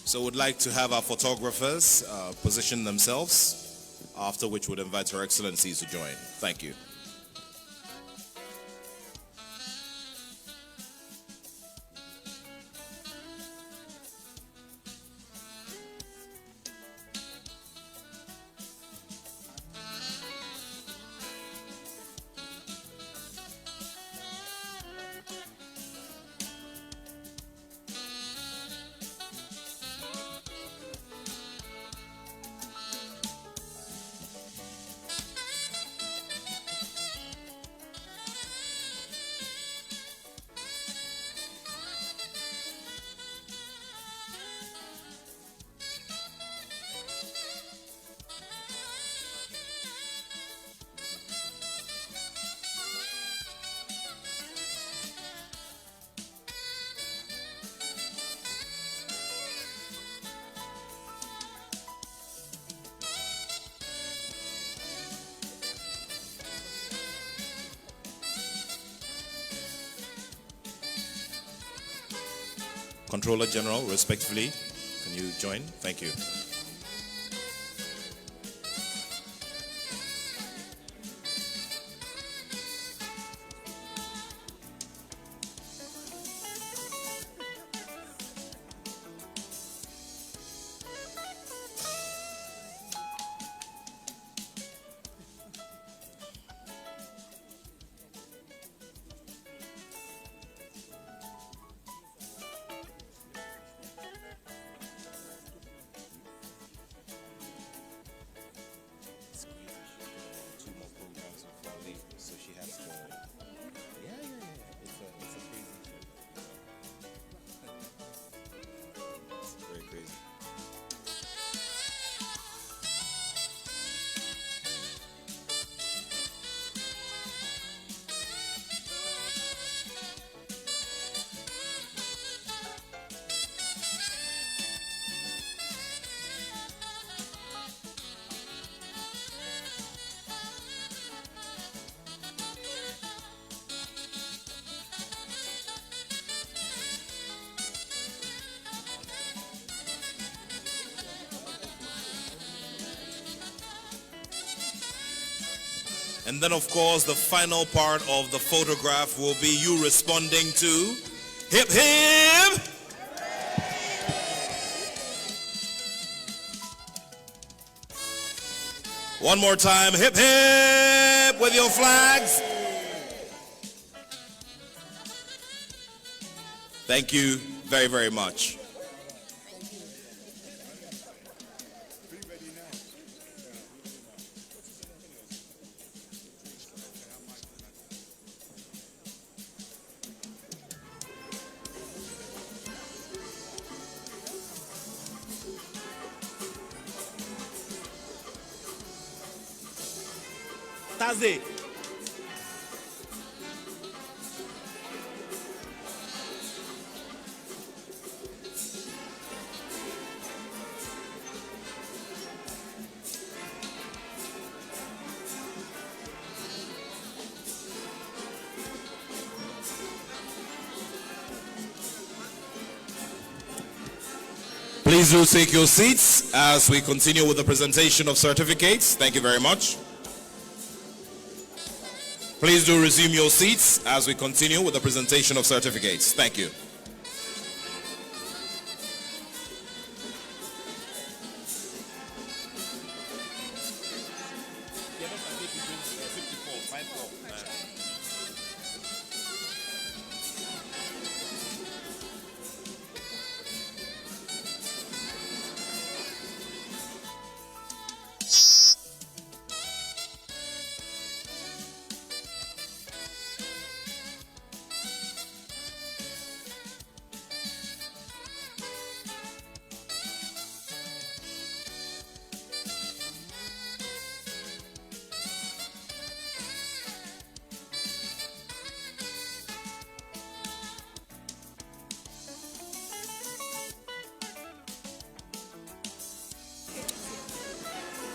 So we'd like to have our photographers position themselves, after which we'd invite Her Excellency to join. Thank you. Controller General, respectfully, can you join? Thank you. And then, of course, the final part of the photograph will be you responding to hip hip. One more time, hip hip with your flags. Thank you very, very much. Taze. Please do take your seats as we continue with the presentation of certificates. Thank you very much. Please do resume your seats as we continue with the presentation of certificates. Thank you.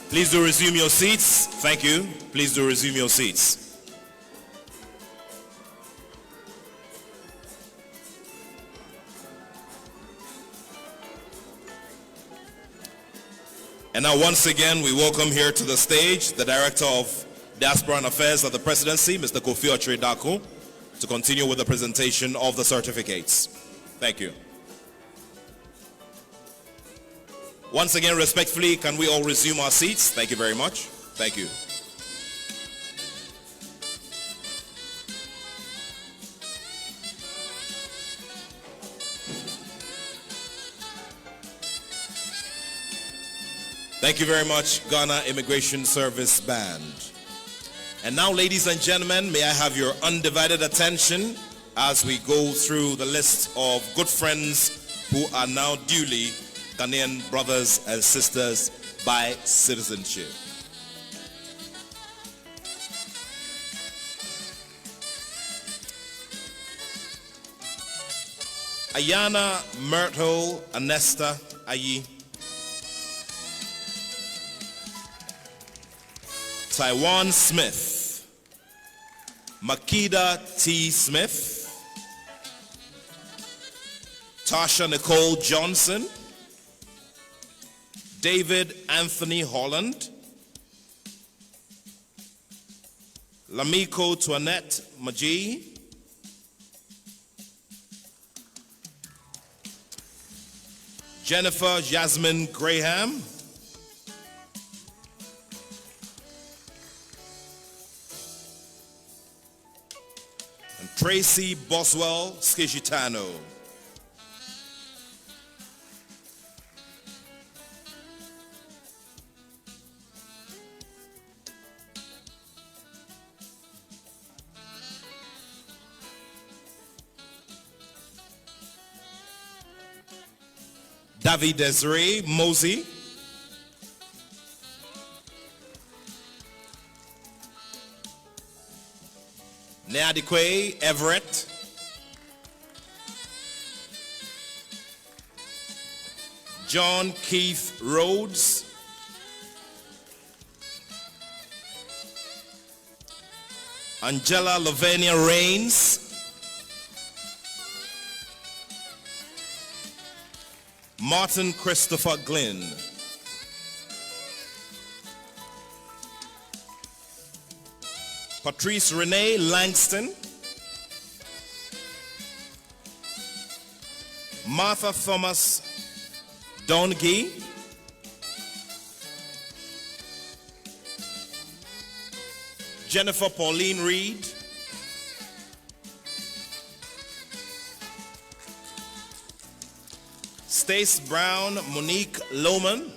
Please do resume your seats. Thank you. Please do resume your seats. And now once again, we welcome here to the stage the Director of Diaspora and Affairs at the Presidency, Mr. Kofi Otchere-Darko, to continue with the presentation of the certificates. Thank you. Once again, respectfully, can we all resume our seats? Thank you very much. Thank you. Thank you very much, Ghana Immigration Service Band. And now, ladies and gentlemen, may I have your undivided attention as we go through the list of good friends who are now duly Ghanaian brothers and sisters by citizenship. Ayana Myrtle Anesta Ayi. Taiwan Smith. Makeda T. Smith. Tasha Nicole Johnson. David Anthony Holland. Lamiko Tuanette Maji. Jennifer Jasmine Graham. And Tracy Boswell Skishitano. David Desiree Mosey. Neadikwe Everett. John Keith Rhodes. Angela Lavinia Rains. Martin Christopher Glynn. Patrice Renee Langston. Martha Thomas Donaghy. Jennifer Pauline Reed. Stace Brown Monique Lohman.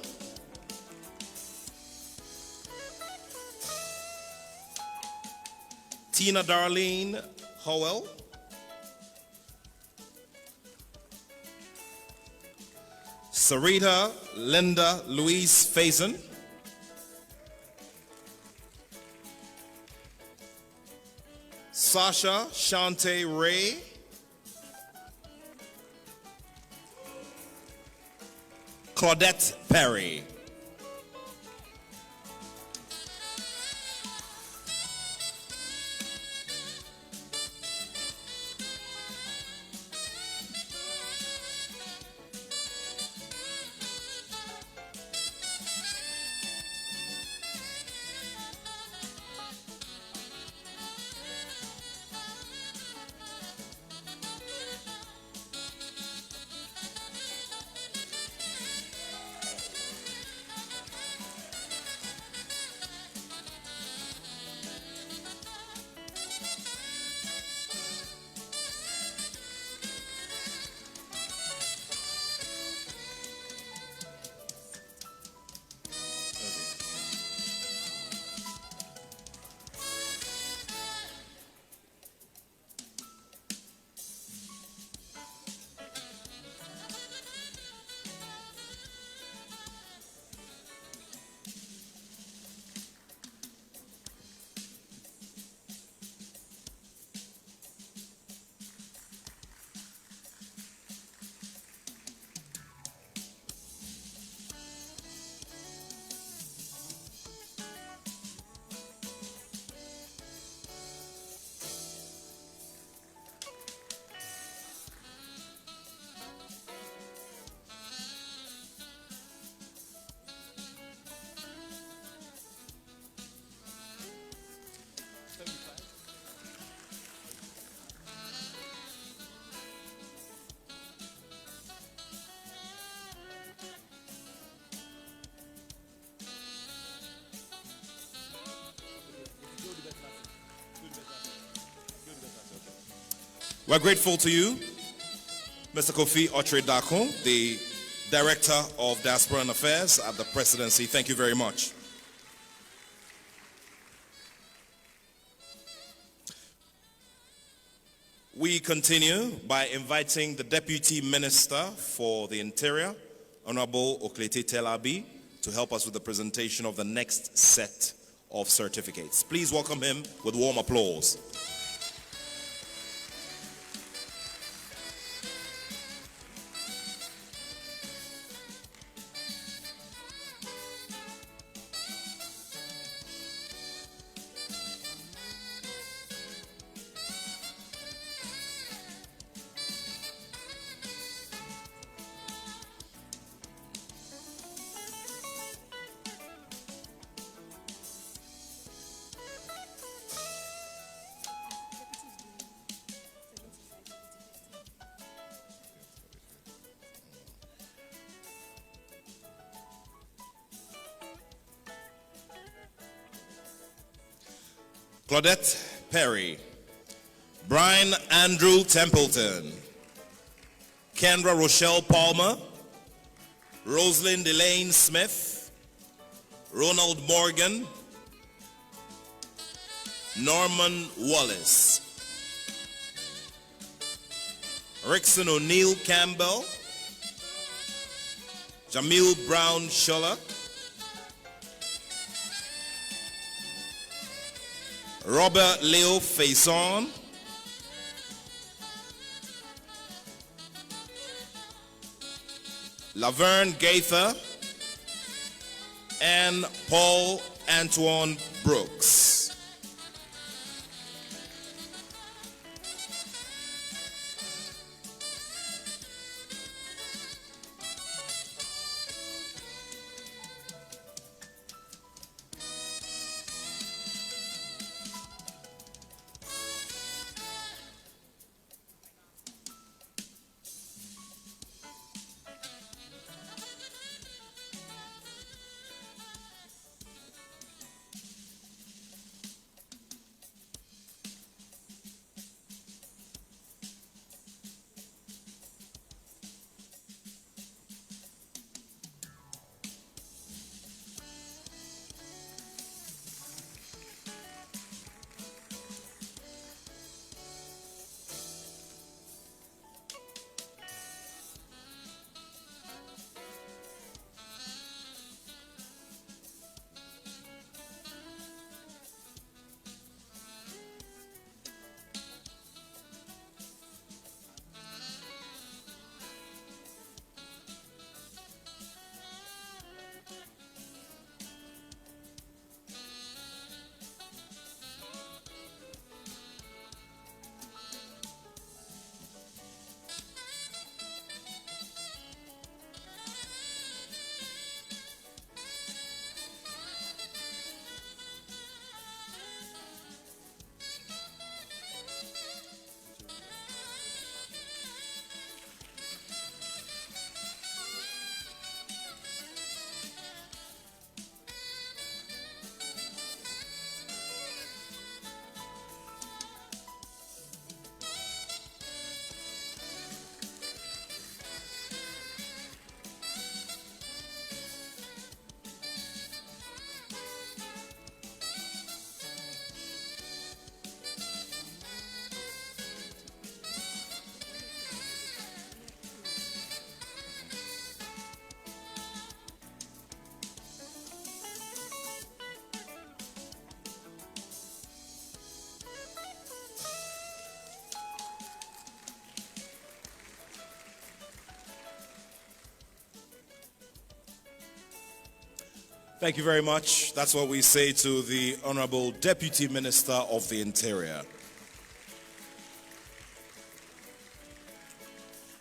Tina Darlene Howell. Sarita Linda Louise Faison. Sasha Shante Ray. Claudette Perry. We're grateful to you, Mr. Kofi Otre-Dako, the Director of Diasporan Affairs at the Presidency. Thank you very much. We continue by inviting the Deputy Minister for the Interior, Honorable Oklete Telabi, to help us with the presentation of the next set of certificates. Please welcome him with warm applause. Claudette Perry, Brian Andrew Templeton, Kendra Rochelle Palmer, Rosalind Elaine Smith, Ronald Morgan, Norman Wallace, Rickson O'Neill Campbell, Jamil Brown Shuller, Robert Leo Faison, Laverne Gaither, and Paul Antoine Brooks. Thank you very much. That's what we say to the Honorable Deputy Minister of the Interior.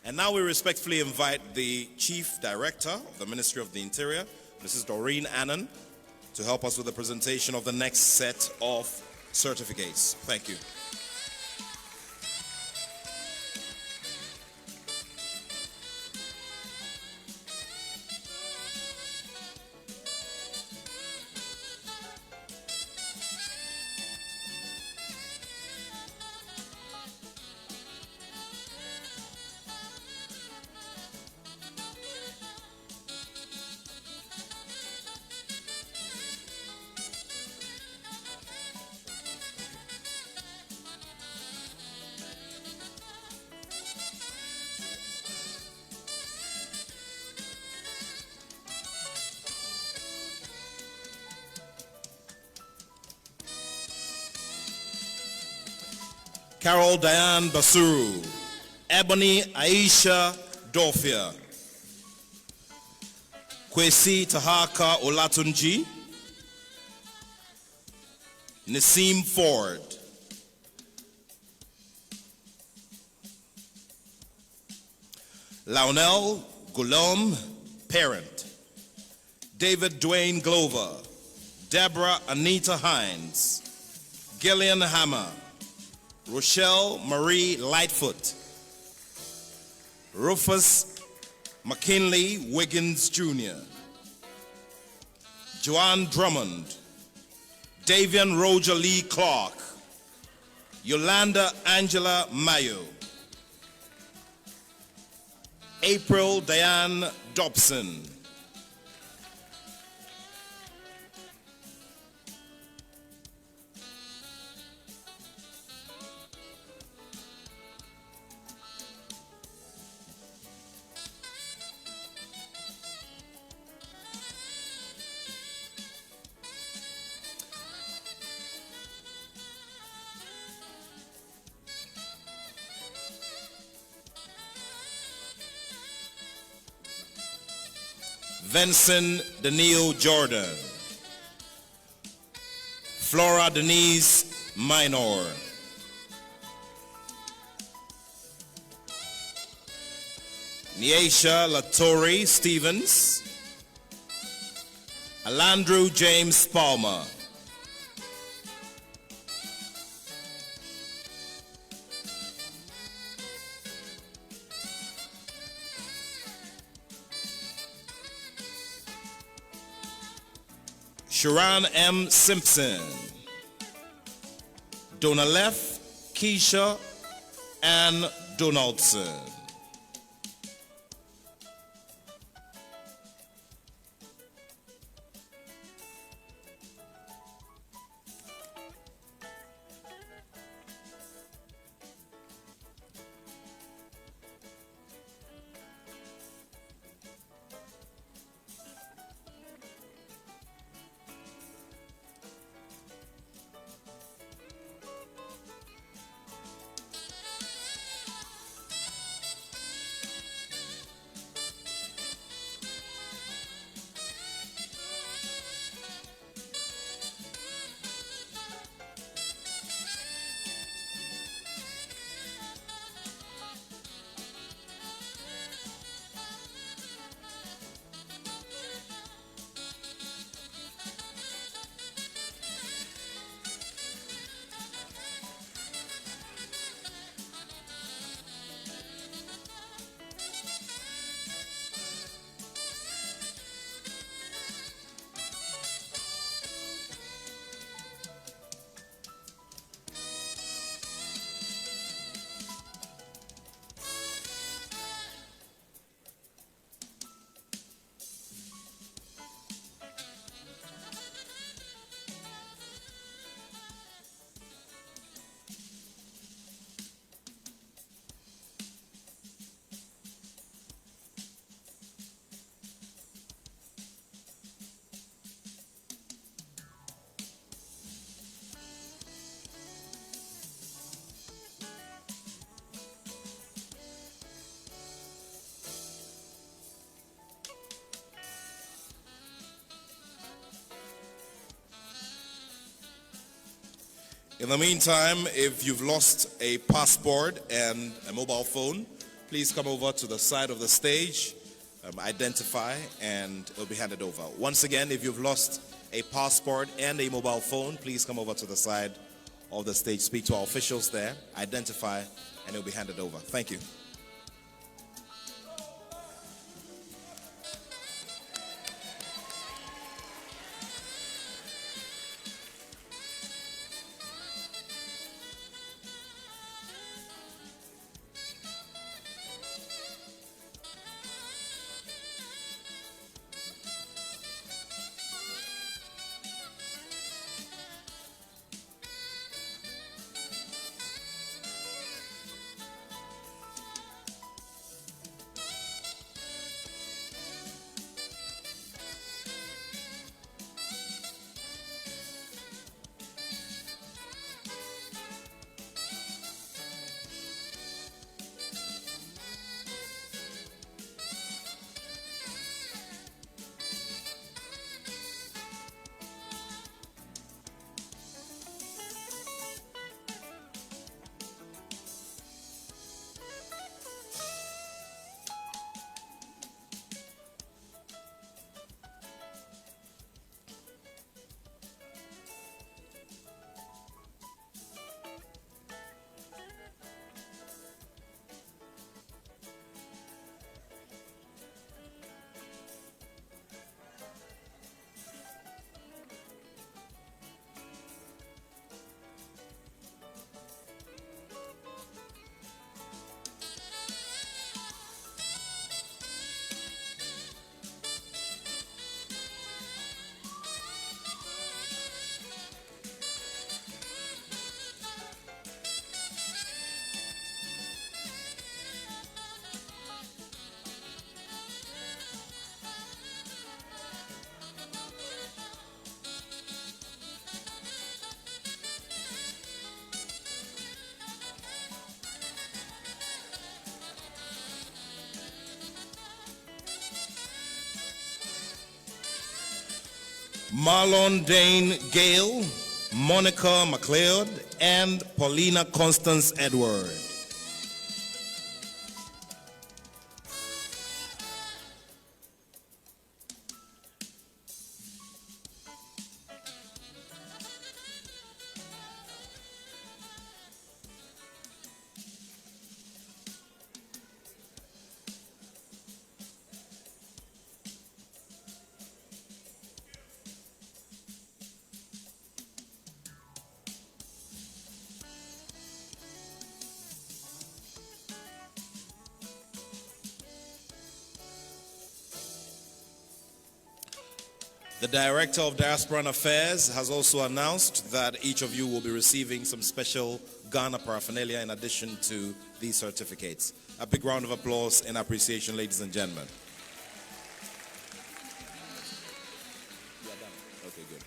And now we respectfully invite the Chief Director of the Ministry of the Interior, Mrs. Doreen Annan, to help us with the presentation of the next set of certificates. Thank you. Carol Diane Basuru, Ebony Aisha Dofia, Kwesi Tahaka Olatunji, Nassim Ford, Launel Gulom, parent, David Dwayne Glover, Deborah Anita Hines, Gillian Hammer, Rochelle Marie Lightfoot, Rufus McKinley Wiggins Jr., Joanne Drummond, Davian Roger Lee Clark, Yolanda Angela Mayo, April Diane Dobson, Vincent Daniel Jordan, Flora Denise Minor, Niesha Latori Stevens, Alandrew James Palmer, Sharon M. Simpson, Donalef, Keisha, and Donaldson. In the meantime, if you've lost a passport and a mobile phone, please come over to the side of the stage, identify, and it'll be handed over. Once again, if you've lost a passport and a mobile phone, please come over to the side of the stage, speak to our officials there, identify, and it'll be handed over. Thank you. Marlon Dane Gale, Monica McLeod, and Paulina Constance Edward. The Director of Diaspora and Affairs has also announced that each of you will be receiving some special Ghana paraphernalia in addition to these certificates. A big round of applause in appreciation, ladies and gentlemen. Okay, good.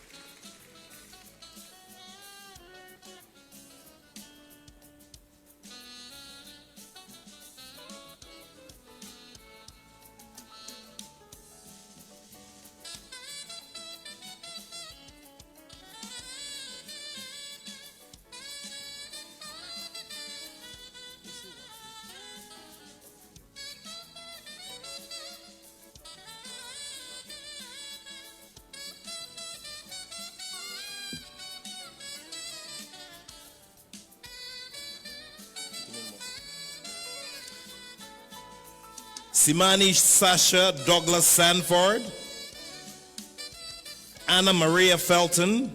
Simani Sasha Douglas Sanford, Anna Maria Felton,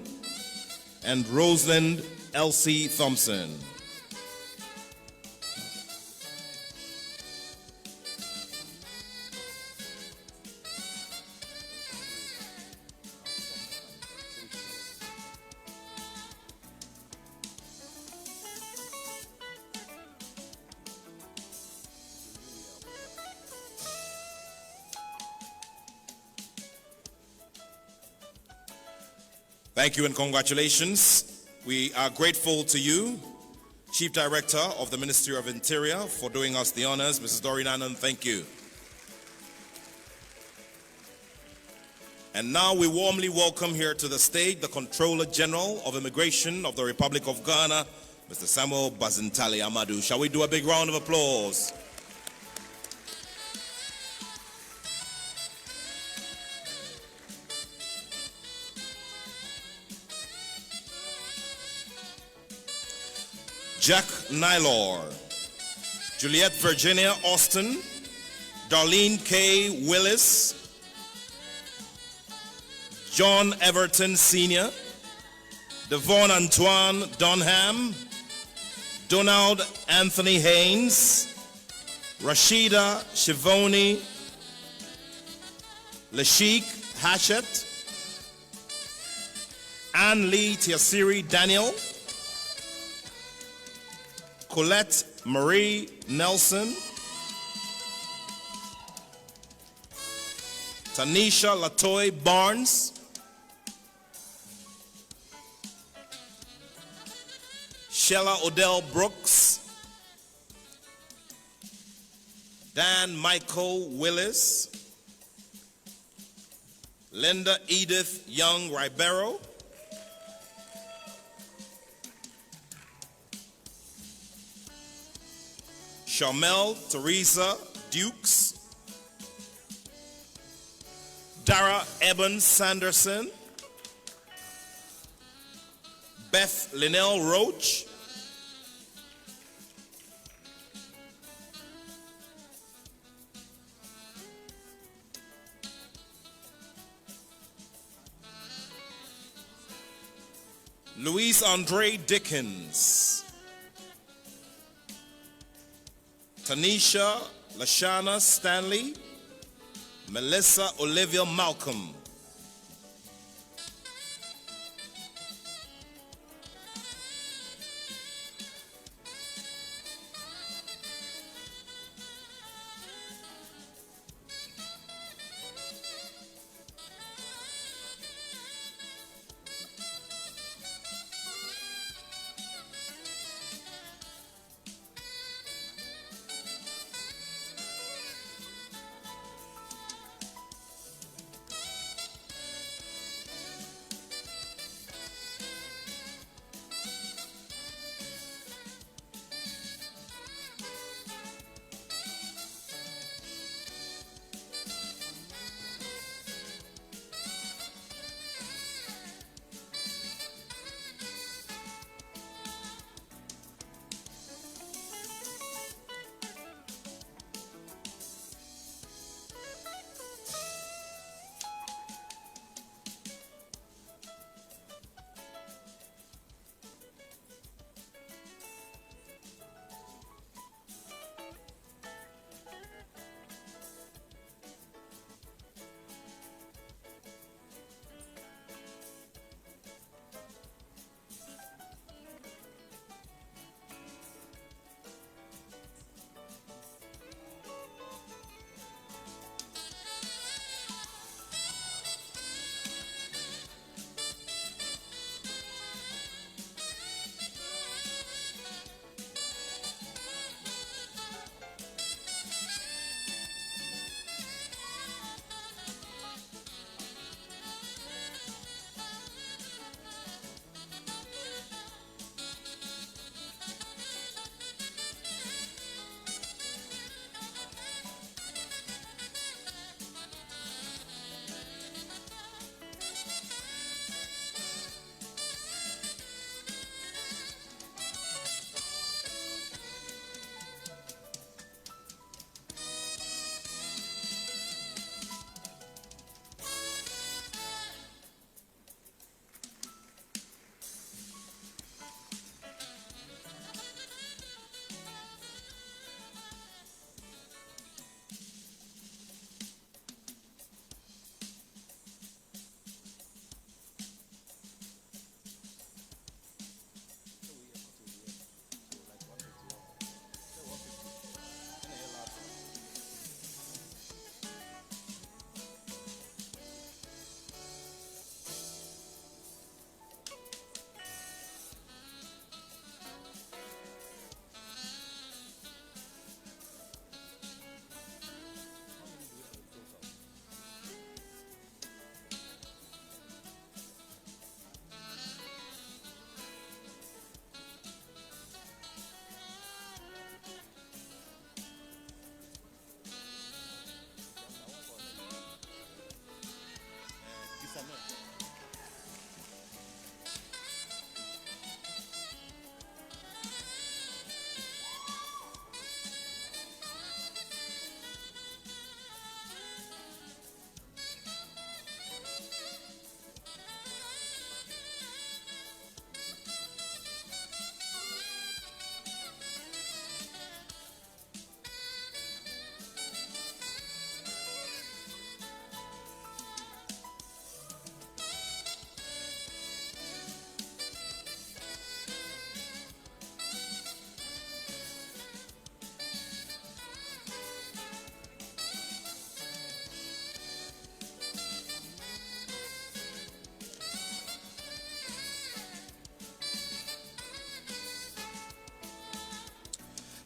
and Rosalind Elsie Thompson. Thank you and congratulations. We are grateful to you, Chief Director of the Ministry of Interior, for doing us the honors. Mrs. Doreen Annan, thank you. And now we warmly welcome here to the stage the Controller General of Immigration of the Republic of Ghana, Mr. Samuel Bazintali Amadou. Shall we do a big round of applause? Jack Nylor, Juliette Virginia Austin, Darlene K. Willis, John Everton Sr., Devon Antoine Donham, Donald Anthony Haynes, Rashida Shivoni, Lashik Hachette, Ann Lee Tiasiri Daniel, Colette Marie Nelson, Tanisha Latoy Barnes, Shella Odell Brooks, Dan Michael Willis, Linda Edith Young Ribeiro, Shamel Teresa Dukes, Dara Eben Sanderson, Beth Linnell Roach, Luis Andre Dickens, Tanisha Lashana Stanley, Melissa Olivia Malcolm,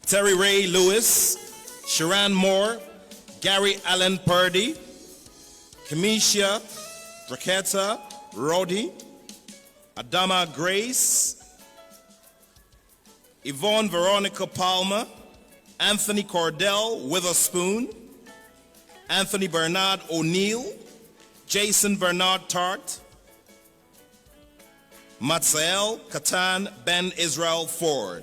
Terry Ray Lewis, Sharon Moore, Gary Allen Purdy, Kamisha, Draketa, Roddy, Adama Grace, Yvonne Veronica Palmer, Anthony Cordell Witherspoon, Anthony Bernard O'Neill, Jason Bernard Tart, Matzael Katan Ben Israel Ford.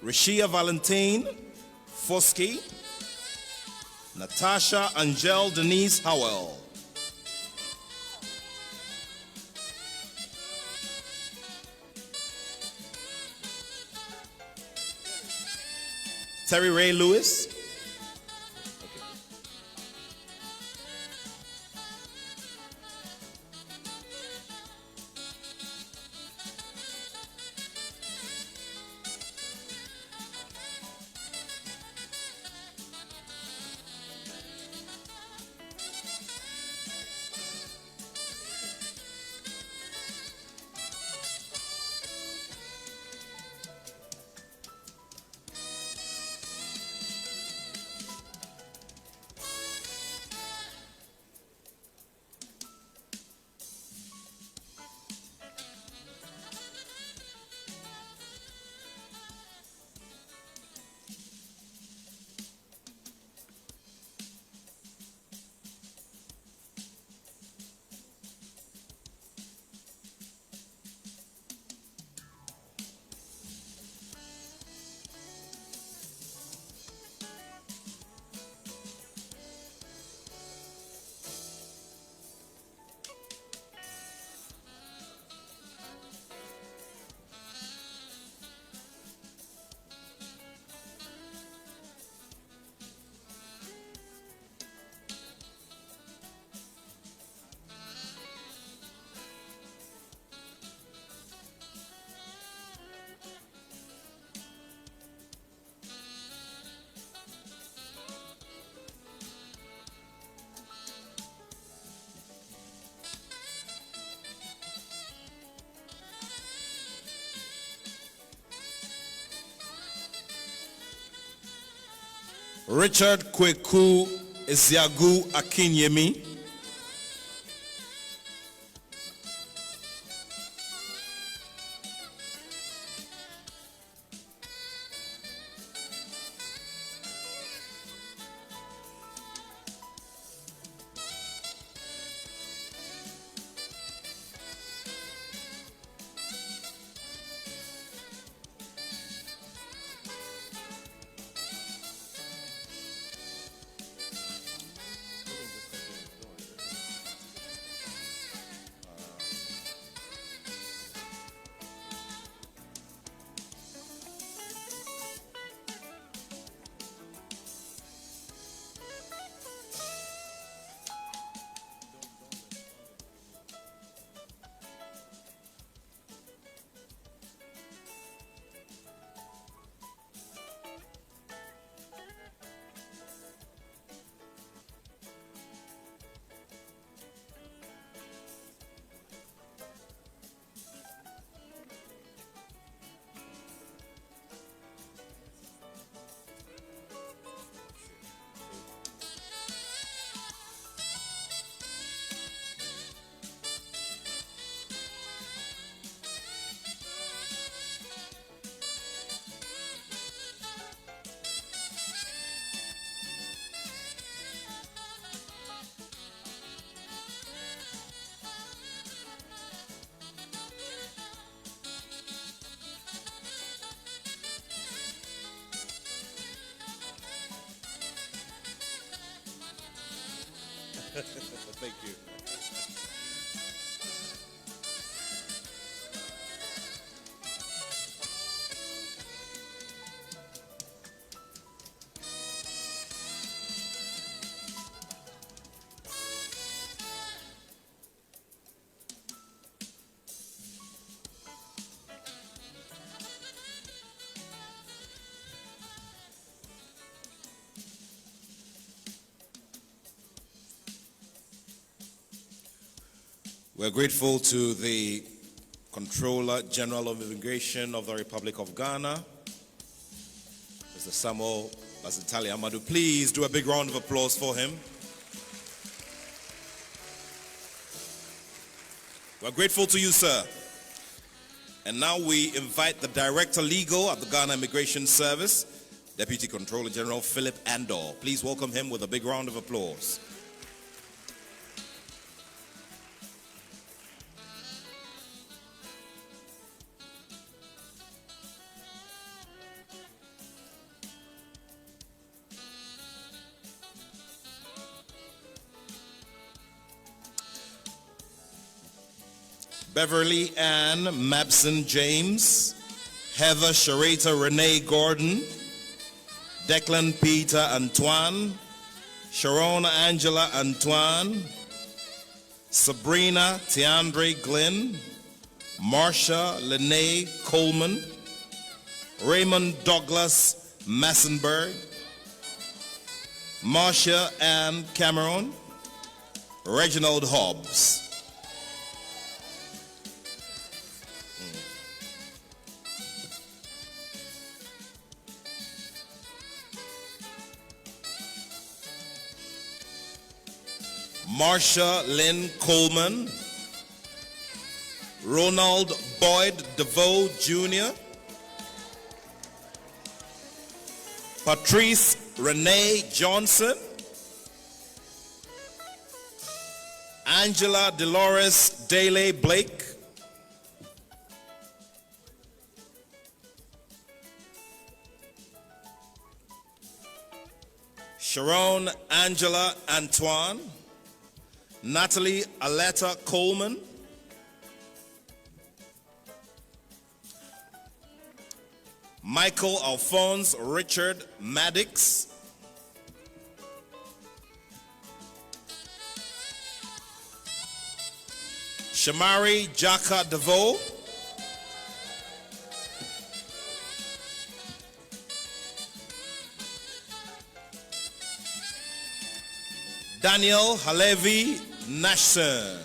Rashia Valentine Foskey, Natasha Angel Denise Howell. Terry Ray Lewis. Richard Kweku Isiagu Akinyemi. Thank you. We're grateful to the Controller General of Immigration of the Republic of Ghana, Mr. Samuel Bazitali Amadou. Please do a big round of applause for him. We're grateful to you, sir. And now we invite the Director Legal at the Ghana Immigration Service, Deputy Controller General Philip Andor. Please welcome him with a big round of applause. Beverly Ann Mabson James, Heather Sharita Renee Gordon, Declan Peter Antoine, Sharon Angela Antoine, Sabrina Tiandre Glenn, Marsha Lene Coleman, Raymond Douglas Massenberg, Marsha Ann Cameron, Reginald Hobbs. Marsha Lynn Coleman, Ronald Boyd DeVoe Jr., Patrice Renee Johnson, Angela Dolores Daley Blake, Sharon Angela Antoine, Natalie Aletta Coleman, Michael Alphonse Richard Maddox, Shamari Jaka DeVoe, Daniel Halevi Nashson,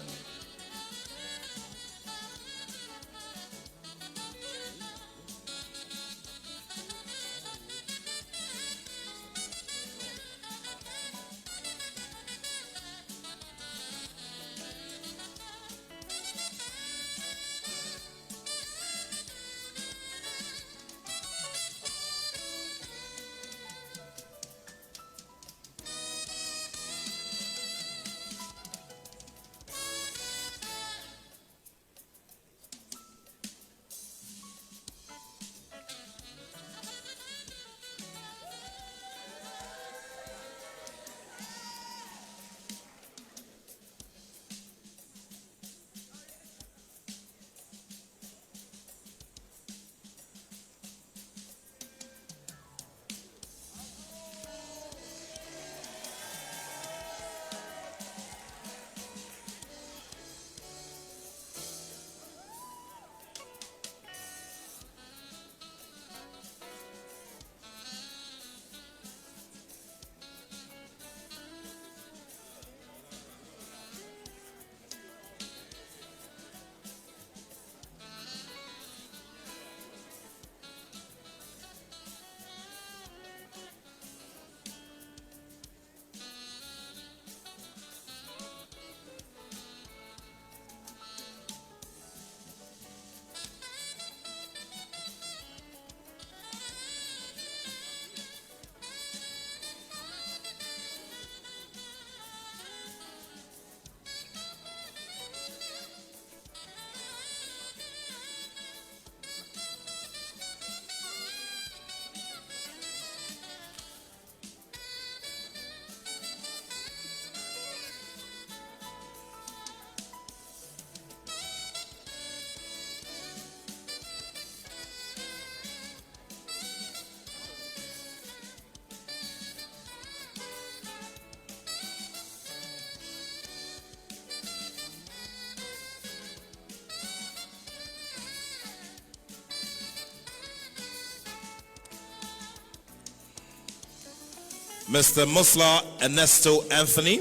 Mr. Musla Ernesto Anthony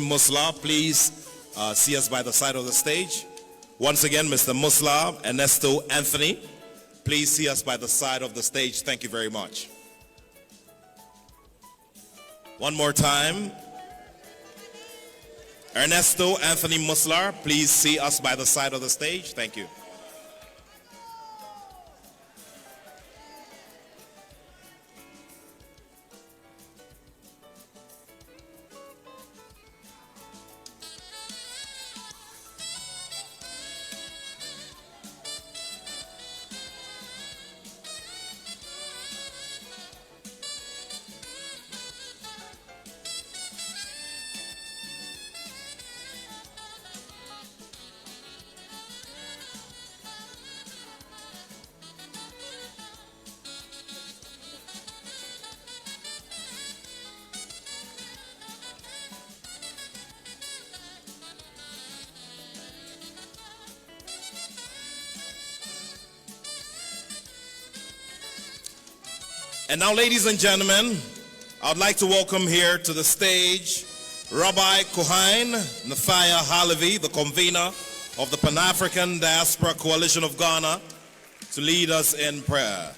Musla, please see us by the side of the stage. Once again, Mr. Musla, Ernesto, Anthony, please see us by the side of the stage. Thank you very much. One more time. Ernesto, Anthony, Muslar, please see us by the side of the stage. Thank you. And now, ladies and gentlemen, I'd like to welcome here to the stage Rabbi Kohain Nathaya Halevi, the convener of the Pan-African Diaspora Coalition of Ghana, to lead us in prayer.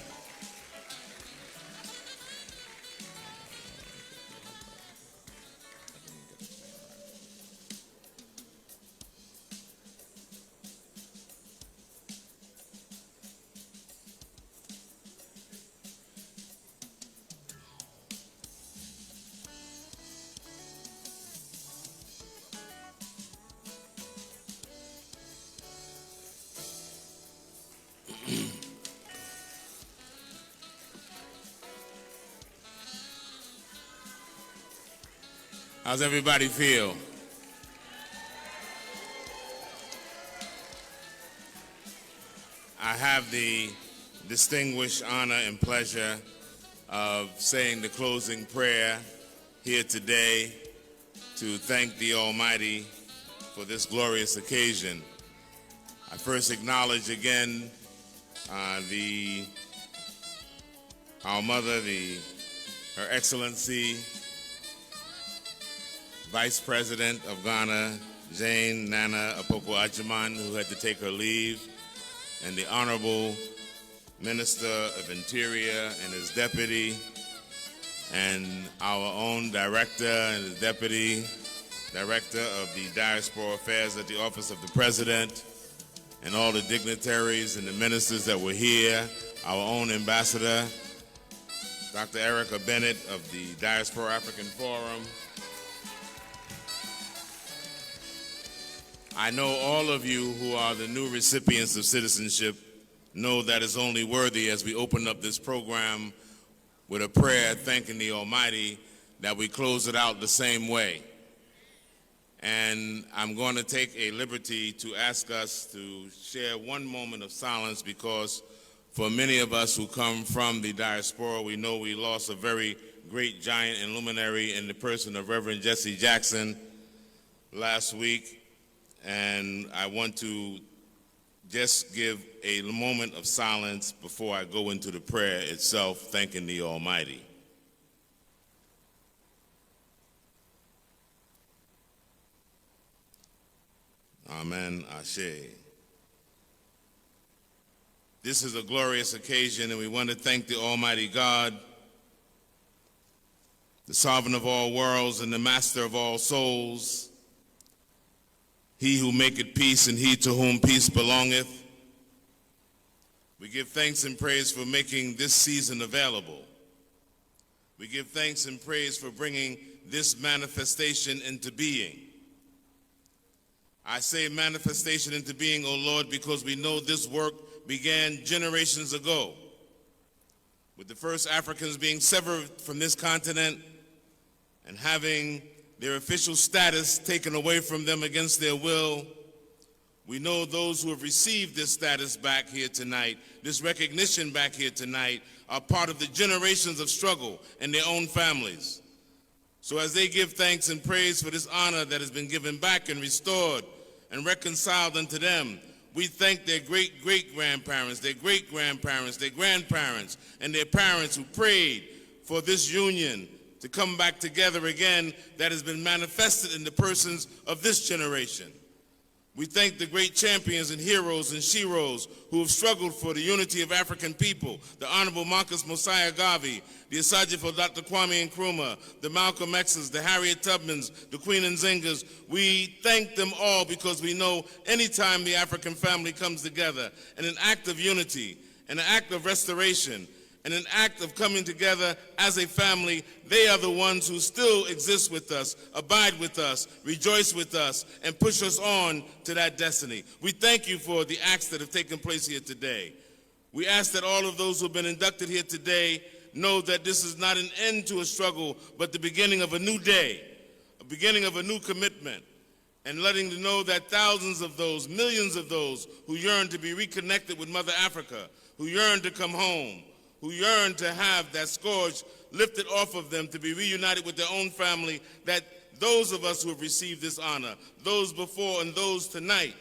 How's everybody feel? I have the distinguished honor and pleasure of saying the closing prayer here today to thank the Almighty for this glorious occasion. I first acknowledge again our mother, Her Excellency, Vice President of Ghana, Jane Nana Apoko-Agyemang, who had to take her leave, and the Honorable Minister of Interior and his deputy, and our own Director and his Deputy Director of the Diaspora Affairs at the Office of the President, and all the dignitaries and the ministers that were here, our own Ambassador, Dr. Erica Bennett of the Diaspora African Forum. I know all of you who are the new recipients of citizenship know that it's only worthy, as we open up this program with a prayer thanking the Almighty, that we close it out the same way. And I'm going to take a liberty to ask us to share one moment of silence, because for many of us who come from the diaspora, we know we lost a very great giant and luminary in the person of Reverend Jesse Jackson last week. And I want to just give a moment of silence before I go into the prayer itself, thanking the Almighty. Amen, Ashe. This is a glorious occasion, and we want to thank the Almighty God, the sovereign of all worlds and the master of all souls, he who maketh peace and he to whom peace belongeth. We give thanks and praise for making this season available. We give thanks and praise for bringing this manifestation into being. I say manifestation into being, O Lord, because we know this work began generations ago, with the first Africans being severed from this continent and having their official status taken away from them against their will. We know those who have received this status back here tonight, this recognition back here tonight, are part of the generations of struggle in their own families. So as they give thanks and praise for this honor that has been given back and restored and reconciled unto them, we thank their great-great-grandparents, their great-grandparents, their grandparents, and their parents who prayed for this union to come back together again, that has been manifested in the persons of this generation. We thank the great champions and heroes and sheroes who have struggled for the unity of African people, the Honorable Marcus Mosiah Garvey, the Asajifo Dr. Kwame Nkrumah, the Malcolm X's, the Harriet Tubmans, the Queen Nzingas. We thank them all because we know anytime the African family comes together in an act of unity, in an act of restoration, in an act of coming together as a family, they are the ones who still exist with us, abide with us, rejoice with us, and push us on to that destiny. We thank you for the acts that have taken place here today. We ask that all of those who have been inducted here today know that this is not an end to a struggle, but the beginning of a new day, a beginning of a new commitment, and letting them know that thousands of those, millions of those who yearn to be reconnected with Mother Africa, who yearn to come home, who yearn to have that scourge lifted off of them to be reunited with their own family, that those of us who have received this honor, those before and those tonight,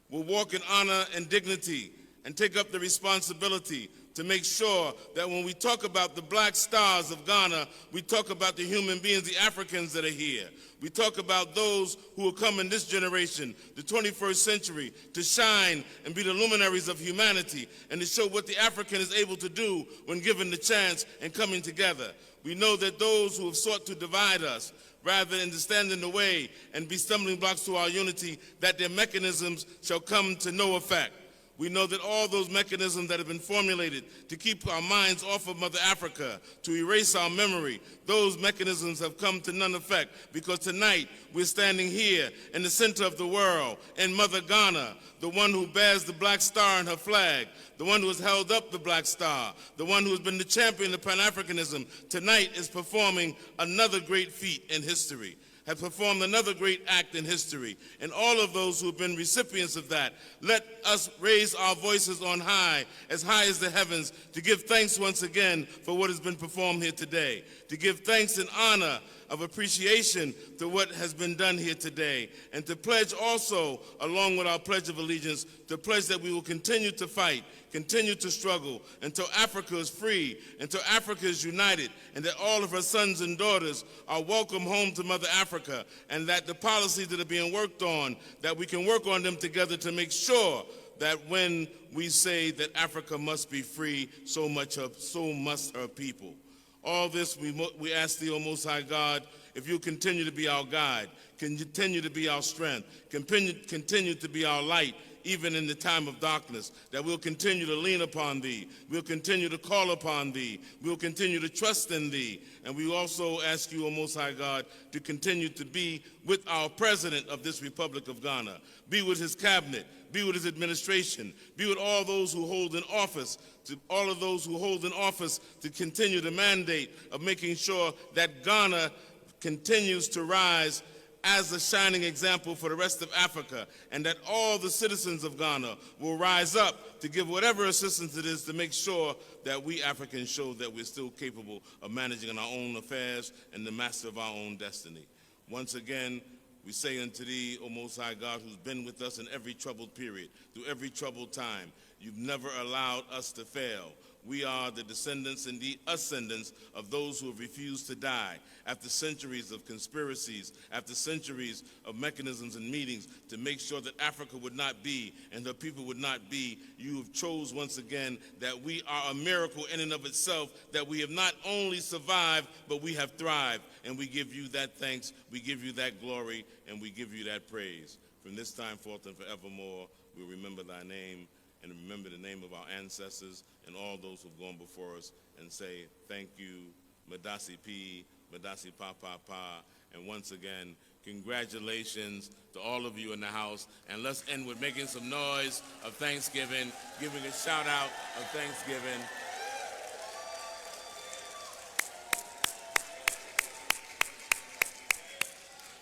will walk in honor and dignity and take up the responsibility to make sure that when we talk about the black stars of Ghana, we talk about the human beings, the Africans that are here. We talk about those who will come in this generation, the 21st century, to shine and be the luminaries of humanity and to show what the African is able to do when given the chance and coming together. We know that those who have sought to divide us, rather than to stand in the way and be stumbling blocks to our unity, that their mechanisms shall come to no effect. We know that all those mechanisms that have been formulated to keep our minds off of Mother Africa, to erase our memory, those mechanisms have come to none effect, because tonight we're standing here in the center of the world, in Mother Ghana, the one who bears the black star in her flag, the one who has held up the black star, the one who has been the champion of Pan-Africanism, tonight is performing another great feat in history, has performed another great act in history. And all of those who have been recipients of that, let us raise our voices on high as the heavens, to give thanks once again for what has been performed here today, to give thanks and honor of appreciation to what has been done here today, and to pledge also, along with our Pledge of Allegiance, to pledge that we will continue to fight, continue to struggle until Africa is free, until Africa is united, and that all of her sons and daughters are welcome home to Mother Africa, and that the policies that are being worked on, that we can work on them together to make sure that when we say that Africa must be free, so must her people. All this we ask thee, O Most High God, if you continue to be our guide, continue to be our strength, continue to be our light, even in the time of darkness, that we'll continue to lean upon thee, we'll continue to call upon thee, we'll continue to trust in thee. And we also ask you, O Most High God, to continue to be with our president of this Republic of Ghana, be with his cabinet, be with his administration, be with all those who hold in office, to continue the mandate of making sure that Ghana continues to rise as a shining example for the rest of Africa, and that all the citizens of Ghana will rise up to give whatever assistance it is to make sure that we Africans show that we're still capable of managing our own affairs and the master of our own destiny. Once again, we say unto thee, O Most High God, who's been with us in every troubled period, through every troubled time, you've never allowed us to fail. We are the descendants and the ascendants of those who have refused to die after centuries of conspiracies, after centuries of mechanisms and meetings to make sure that Africa would not be and the people would not be. You have chose once again that we are a miracle in and of itself, that we have not only survived, but we have thrived. And we give you that thanks, we give you that glory, and we give you that praise. From this time forth and forevermore, we'll remember thy name and remember the name of our ancestors and all those who've gone before us, and say thank you, Madasi P, Madasi Pa Pa Pa, and once again, congratulations to all of you in the house. And let's end with making some noise of Thanksgiving, giving a shout out of Thanksgiving.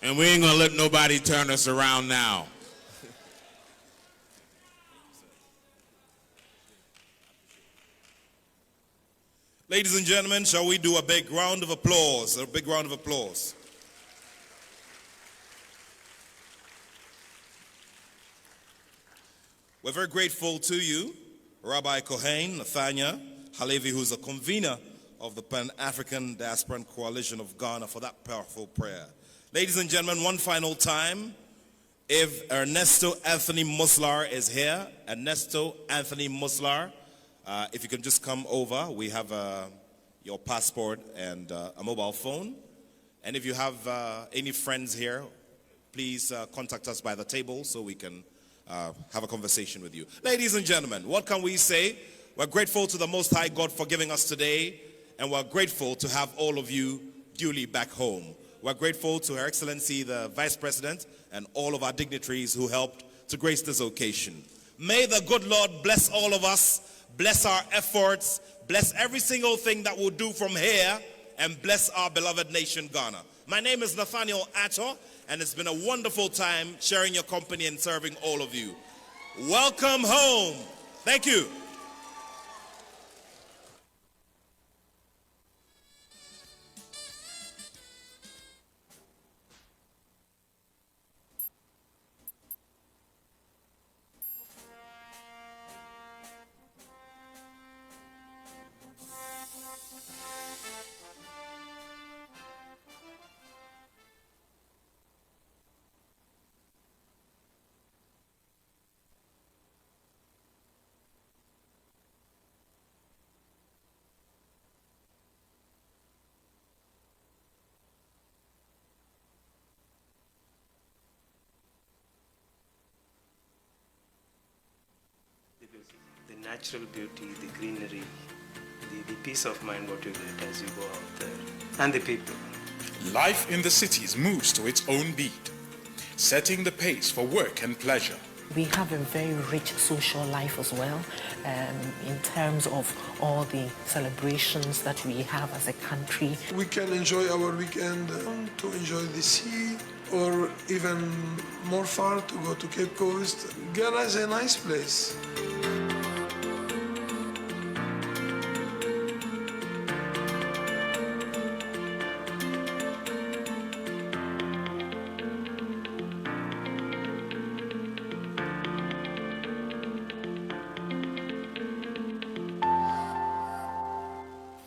And we ain't gonna let nobody turn us around now. Ladies and gentlemen, shall we do a big round of applause? A big round of applause. We're very grateful to you, Rabbi Kohen, Nathania Halevi, who's a convener of the Pan-African Diaspora Coalition of Ghana, for that powerful prayer. Ladies and gentlemen, one final time, If Ernesto Anthony Muslar is here, Ernesto Anthony Muslar, if you can just come over. We have your passport and a mobile phone. And if you have any friends here, please contact us by the table so we can have a conversation with you. Ladies and gentlemen, what can we say? We're grateful to the Most High God for giving us today, and we're grateful to have all of you duly back home. We're grateful to Her Excellency the Vice President and all of our dignitaries who helped to grace this occasion. May the good Lord bless all of us, bless our efforts, bless every single thing that we'll do from here, and bless our beloved nation, Ghana. My name is Nathaniel Acho, and it's been a wonderful time sharing your company and serving all of you. Welcome home. Thank you. The natural beauty, the greenery, the peace of mind what you get as you go out there, and the people. Life in the cities moves to its own beat, setting the pace for work and pleasure. We have a very rich social life as well, in terms of all the celebrations that we have as a country. We can enjoy our weekend to enjoy the sea, or even more far to go to Cape Coast. Ghana is a nice place.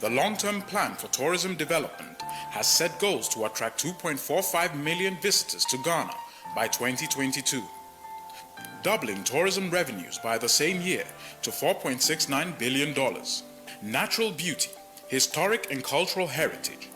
The long-term plan for tourism development has set goals to attract 2.45 million visitors to Ghana by 2022, doubling tourism revenues by the same year to $4.69 billion. Natural beauty, historic and cultural heritage,